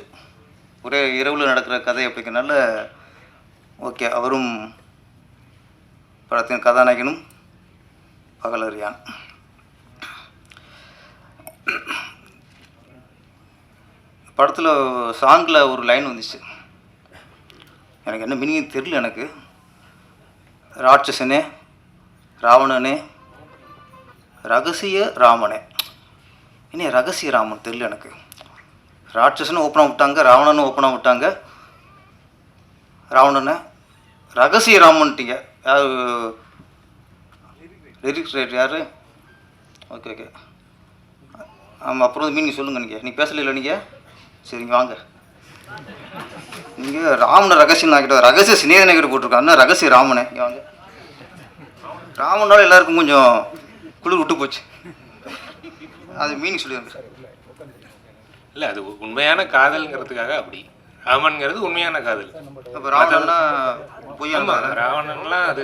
ஒரே இரவில் நடக்கிற கதை அப்படிங்கிறனால ஓகே. அவரும் படத்தின் கதாநாயகனும் பகலறியான். படத்தில் சாங்கில் ஒரு லைன் வந்துச்சு, எனக்கு என்ன மீனிங் தெரியல. எனக்கு ராட்சசனே, ராவணனே, ரகசிய ராமனே. இனி ரகசிய ராமன் தெரியல எனக்கு. ராட்சசனும் ஓப்பனாக விட்டாங்க, ராவணனும் ஓப்பனாக விட்டாங்க. ராவணனை ரகசிய ராமன்ட்டீங்க. யார் லிரிக்ஸ் ரைட்டர் யார்? Okay okay. ஆமாம், அப்புறம் வந்து மீனிங் சொல்லுங்கள். நீங்கள் பேசல நீங்கள்? சரிங்க வாங்க. நீங்கள் ராமனை ரகசியம் ஆகிட்ட ரகசிய சிநேகநகர் போட்டிருக்காங்க, ரகசிய ராமனை. இங்கே வாங்க. ராமனால எல்லாருக்கும் கொஞ்சம் குளிர் விட்டு போச்சு. அது மீனிங் சொல்லிடுங்க. இல்லை, அது உண்மையான காதல்ங்கிறதுக்காக அப்படி. ராமன்கிறது உண்மையான காதல். அப்போ ராவணன்னா பொய்யாமா? ராவணன்லாம் அது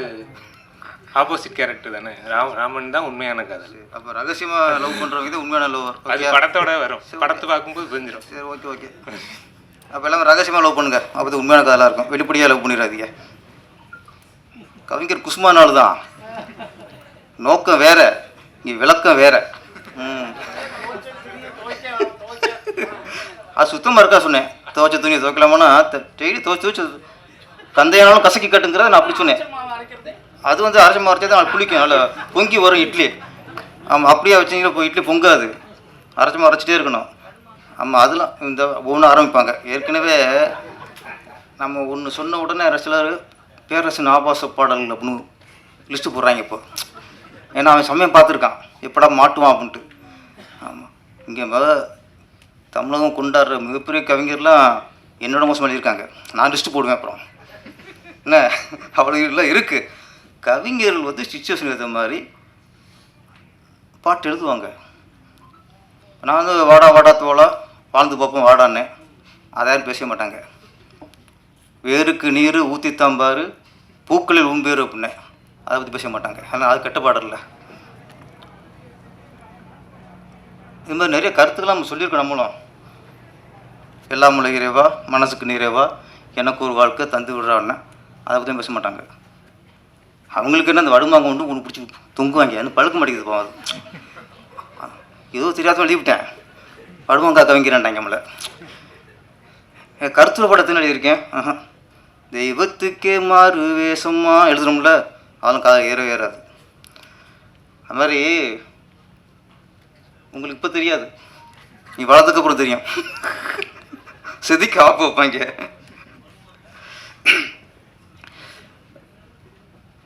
ஆப்போசிட் கேரக்டர் தானே. ராமன் தான் உண்மையான காதல். அப்போ ரகசியமாக லவ் பண்ணுறவங்க இது உண்மையான லவ். அது படத்தோட வரும், படத்தை பார்க்கும்போது புரிஞ்சிடும். சரி ஓகே ஓகே. அப்போ எல்லாமே ரகசியமாக லவ் பண்ணுங்க, அப்போ அது உண்மையான காதலாக இருக்கும். வெளிப்படையாக லவ் பண்ணிடாதீங்க. கவிஞர் குஸ்மானால தான் நோக்கம் வேற, இங்கே விளக்கம் வேற. அது சுத்தமாக இருக்கா சொன்னேன். துவைச்ச துணி துவைக்கலாமான்னா டெய்லி துவைச்சு கந்தையானாலும் கசக்கி கட்டுங்கிறத நான் அப்படி சொன்னேன். அது வந்து அரைச்சமாக அரைச்சா தான் புளிக்கும், நல்லா பொங்கி வரும் இட்லி. ஆமாம், அப்படியே வச்சிங்கன்னா இப்போ இட்லி பொங்காது, அரைச்சமாக அரைச்சிட்டே இருக்கணும். ஆமாம், அதெல்லாம் இந்த ஒன்று ஆரம்பிப்பாங்க. ஏற்கனவே நம்ம ஒன்று சொன்ன உடனே சிலர் பேரரசின் ஆபாச பாடல்கள் அப்படின்னு லிஸ்ட்டு போடுறாங்க இப்போ. ஏன்னா அவன் சமயம் பார்த்துருக்கான், எப்படா மாட்டுவான் அப்படின்ட்டு. ஆமாம், இங்கே தமிழகம் கொண்டாடுற மிகப்பெரிய கவிஞர்லாம் என்னோட மோசம் எழுதியிருக்காங்க. நான் லிஸ்ட்டு போடுவேன் அப்புறம். என்ன அவ்வளோ இல்லை இருக்குது. கவிஞர்கள் வந்து சிச்சுவேஷன் ஏற்ற மாதிரி பாட்டு எழுதுவாங்க. நான் வந்து வாடா வாடா தோளா வாழ்ந்து பார்ப்போம் வாடான்னு அதை யாரும் பேச மாட்டாங்க. வேருக்கு நீர் ஊற்றித்தாம்பாரு பூக்களில் உம்பேரு அப்படின்னேன், அதை பற்றி பேச மாட்டாங்க. ஆனால் அது கெட்ட பாடல் இல்லை. இது மாதிரி நிறைய கருத்துக்கெல்லாம் நம்ம சொல்லியிருக்கோம். நம்மளும் எல்லாம் முளை இறைவா, மனசுக்கு நீரேவா, எனக்கு ஒரு வாழ்க்கை தந்து விடுறான்னு அதை பற்றியும் பேச மாட்டாங்க. அவங்களுக்கு என்ன அந்த வடுமாங்க ஒன்று ஒன்று பிடிச்சி தொங்குவாங்க, எனக்கு பழுக்க மாட்டேங்குது. போகாது ஏதோ தெரியாத எழுதிவிட்டேன், வடுமாங்கா கவிங்கிறான்டாங்க நம்மளை. கருத்துல படத்துன்னு எழுதியிருக்கேன். தெய்வத்துக்கே மாறு வேஷமாக எழுதுறோம்ல, அதெல்லாம் காதல் ஏறவே ஏறாது. அது மாதிரி உங்களுக்கு இப்போ தெரியாது, நீ வளர்ந்ததுக்கப்புறம் தெரியும். செதுக்க ஆப்பு வைப்பாங்க.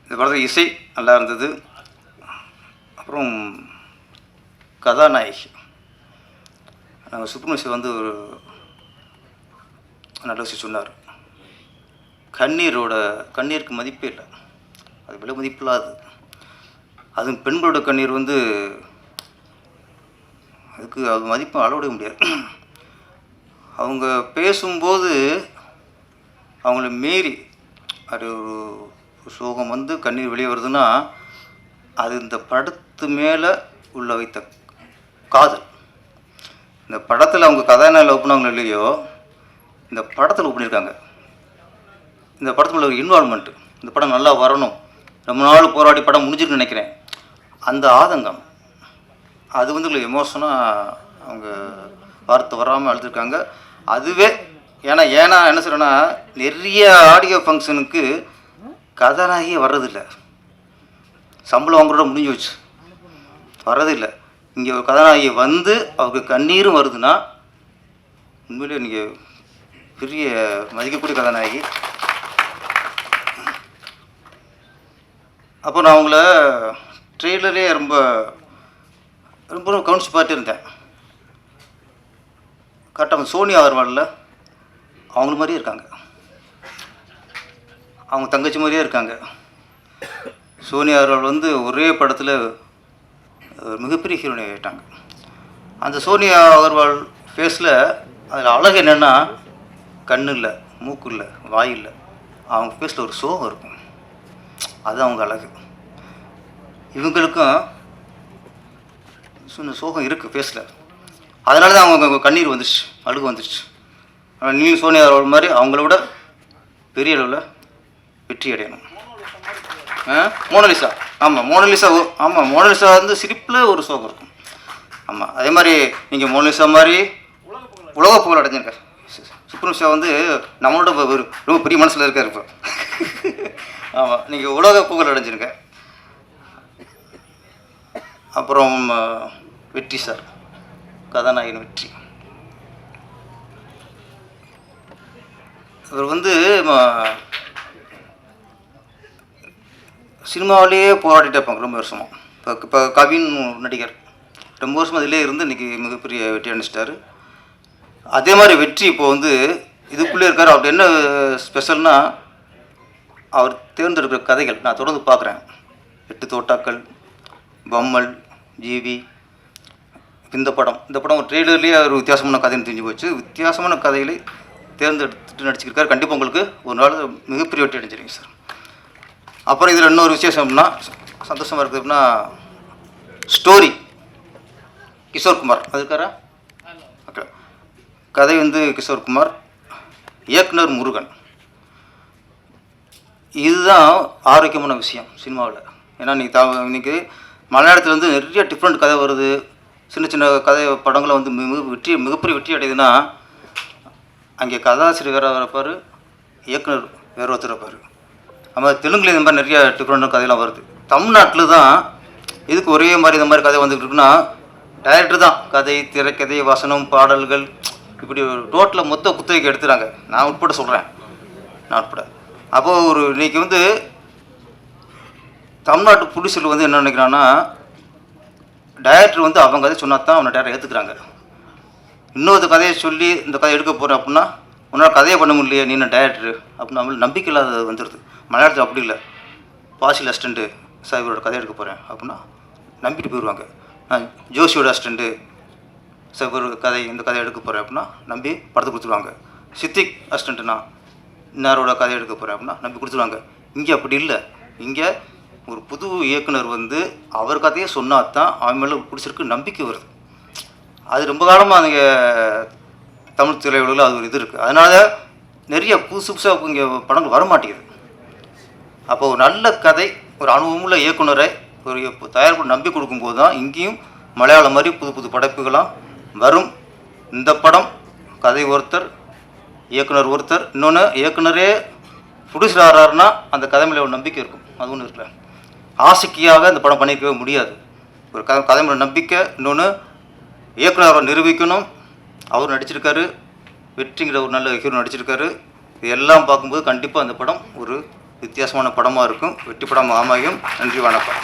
இந்த படத்தில் இசை நல்லா இருந்தது. அப்புறம் கதாநாயகி நாங்கள் சுப்ரமணியம் வந்து ஒரு நல்ல விஷயம் சொன்னார். கண்ணீருக்கு மதிப்பே இல்லை, அது விலை மதிப்பில்லாது. அதுவும் பெண்களோட கண்ணீர் வந்து அதுக்கு அது மதிப்பை அளவிட முடியாது. அவங்க பேசும்போது அவங்கள மீறி அது ஒரு சோகம் வந்து கண்ணீர் வெளியே வருதுன்னா அது இந்த படத்து மேலே உள்ள வைத்த காதல். இந்த படத்தில் அவங்க கதாநாயகன் லவ் பண்ணவங்க இல்லையோ, இந்த படத்தில் லவ் பண்ணியிருக்காங்க. இந்த படத்தில் ஒரு இன்வால்மெண்ட்டு, இந்த படம் நல்லா வரணும், ரொம்ப நாள் போராடி படம் முடிஞ்சிருக்குன்னு நினைக்கிறேன். அந்த ஆதங்கம் அது வந்து எமோஷனாக அவங்க வார்த்தை வராமல் அழுதுருக்காங்க. அதுவே ஏன்னா என்ன சொல்கிறேன்னா, நிறைய ஆடியோ ஃபங்க்ஷனுக்கு கதாநாயகியே வர்றதில்லை. சம்பளம் வாங்குறத முடிஞ்சு வச்சு வர்றதில்லை. இங்கே ஒரு கதாநாயகி வந்து அவருக்கு கண்ணீரும் வருதுன்னா உண்மையிலே நீங்கள் பெரிய மதிக்கக்கூடிய கதாநாயகி. அப்போ நான் அவங்கள ட்ரெய்லரே ரொம்ப ரொம்ப கவனிச்சு பார்த்து இருந்தேன். கரெக்டாக சோனியா அகர்வாலில் அவங்கள மாதிரியே இருக்காங்க, அவங்க தங்கச்சி மாதிரியே இருக்காங்க. சோனியா அகர்வால் வந்து ஒரே படத்தில் மிகப்பெரிய ஹீரோயினி ஆகிட்டாங்க. அந்த சோனியா அகர்வால் ஃபேஸில் அதில் அழகு என்னென்னா, கண்ணு இல்லை, மூக்கு இல்லை, வாய் இல்லை, அவங்க ஃபேஸில் ஒரு சோகம் இருக்கும். அது அவங்க அழகு. இவங்களுக்கும் சின்ன சோகம் இருக்குது ஃபேஸில். அதனால தான் அவங்க கண்ணீர் வந்துடுச்சு, அழுகு வந்துடுச்சு. ஆனால் நீ சோனியா அகர்வால் மாதிரி அவங்கள விட பெரிய அளவில் வெற்றி அடையணும். மோனலிசா, ஆமாம் மோனலிசா, ஆமாம் மோனலிசா வந்து சிரிப்பில் ஒரு சோகம் இருக்கும். ஆமாம், அதே மாதிரி நீங்கள் மோனலிசா மாதிரி உலக புகழ் அடைஞ்சிருக்க சுப்ரமணியா வந்து நம்மளோட ரொம்ப பெரிய மனசில் இருக்கார் இப்போ. ஆமாம், நீங்கள் உலக புகழ் அடைஞ்சிருக்க. அப்புறம் வெற்றி சார், கதாநாயகன் வெற்றி. இவர் வந்து சினிமாவிலேயே போராடிட்டே இருப்பாங்க ரொம்ப வருஷமாக. இப்போ கவின் நடிகர் ரொம்ப வருஷமாக அதிலே இருந்து இன்றைக்கி மிகப்பெரிய வெற்றி அடைச்சிட்டாரு. அதே மாதிரி வெற்றி இப்போ வந்து இதுக்குள்ளே இருக்கார். அவர் என்ன ஸ்பெஷல்னா, அவர் தேர்ந்தெடுக்கிற கதைகள் நான் தொடர்ந்து பார்க்குறேன். 8 தோட்டாக்கள், பம்மல், ஜிவி, இந்த படம் ஒரு ட்ரெய்லர்லேயே ஒரு வித்தியாசமான கதைன்னு தெரிஞ்சு போச்சு. வித்தியாசமான கதைகளை தேர்ந்தெடுத்துட்டு நடிச்சிருக்காரு. கண்டிப்பாக உங்களுக்கு ஒரு நாள் மிகப்பெரிய வெற்றி அடைஞ்சிருங்க சார். அப்புறம் இதில் இன்னொரு விசேஷம்னா, சந்தோஷமாக இருக்குது அப்படின்னா, ஸ்டோரி கிஷோர்குமார் அதுக்காரா, ஓகே, கதை வந்து கிஷோர்குமார், இயக்குனர் முருகன். இதுதான் ஆரோக்கியமான விஷயம் சினிமாவில். ஏன்னா இன்றைக்கி மலையாளத்தில் வந்து நிறைய டிஃப்ரெண்ட் கதை வருது. சின்ன சின்ன கதை படங்களை வந்து மிகப்பெரிய வெற்றி அடையுதுன்னா, அங்கே கதாசிரியர் வேறு இருப்பார், இயக்குனர் வேறு ஒருத்தர் இருப்பார். நம்ம தெலுங்குல இந்த மாதிரி நிறைய டிஃப்ரெண்ட் கதையெல்லாம் வருது. தமிழ்நாட்டில் தான் இதுக்கு ஒரே மாதிரி இந்த மாதிரி கதை வந்துட்டு இருக்குன்னா, டைரக்டர் தான் கதை, திரைக்கதை, வசனம், பாடல்கள், இப்படி டோட்டலாக மொத்த குத்தகைக்கு எடுத்துகிறாங்க. நான் உட்பட சொல்கிறேன், நான் உட்பட. அப்போது ஒரு இன்றைக்கி வந்து தமிழ்நாட்டு புலிசல் வந்து என்ன நினைக்கிறான்னா, டைரக்டர் வந்து அவங்க கதை சொன்னா தான் அவனை டைரக்டர் ஏற்றுக்கிறாங்க. இன்னொரு கதையை சொல்லி இந்த கதை எடுக்க போகிறேன் அப்படின்னா, உன்னால் கதையை பண்ண முடியலையே, நீ என்ன டைரக்டர் அப்படின்னு நம்மளுக்கு நம்பிக்கை இல்லாத வந்துடுது. மலையாளத்தில் அப்படி இல்லை. பாசில் அசிஸ்டண்ட்டு சாஹிபரோட கதை எடுக்க போகிறேன் அப்படின்னா நம்பிட்டு போயிடுவாங்க. நான் ஜோஷியோட அசிஸ்டண்ட்டு சாஹிபர் இந்த கதை எடுக்க போகிறேன் அப்படின்னா நம்பி படத்தை கொடுத்துருவாங்க. சித்திக் அசிஸ்டண்ட்டுனா இன்னாரோட கதை எடுக்க போகிறேன் அப்படின்னா நம்பி கொடுத்துருவாங்க. இங்கே அப்படி இல்லை. இங்கே ஒரு புது இயக்குனர் வந்து அவர் கதையை சொன்னால் தான் அவன் மேலே பிடிச்சிருக்கு நம்பிக்கை வருது. அது ரொம்ப காலமாக அந்த தமிழ் திரையுலகில் அது ஒரு இது இருக்குது. அதனால் நிறைய புதுசாக இங்கே படங்கள் வரமாட்டேங்குது. அப்போ ஒரு நல்ல கதை, ஒரு அனுபவமுள்ள இயக்குனரை ஒரு தயாரிப்பு நம்பி கொடுக்கும்போது தான் இங்கேயும் மலையாளம் மாதிரி புது புது படைப்புகளாம் வரும். இந்த படம் கதை ஒருத்தர், இயக்குனர் ஒருத்தர், இன்னொன்று இயக்குனரே ப்ரொடியூசர் ஆகிறாருன்னா அந்த கதை மேலே ஒரு நம்பிக்கை இருக்கும். அது ஒன்று இருக்குல்ல, ஆசைக்கியாக இந்த படம் பண்ணியிருக்கவே முடியாது. ஒரு கதை மேலே நம்பிக்கை, இன்னொன்று இயக்குனர் நிரூபிக்கணும். அவர் நடிச்சிருக்காரு, வெற்றிங்கிற ஒரு நல்ல ஹீரோ நடிச்சிருக்காரு. இது எல்லாம் பார்க்கும்போது கண்டிப்பாக அந்த படம் ஒரு வித்தியாசமான படமாக இருக்கும். வெற்றி படம் அமையும். நன்றி, வணக்கம்.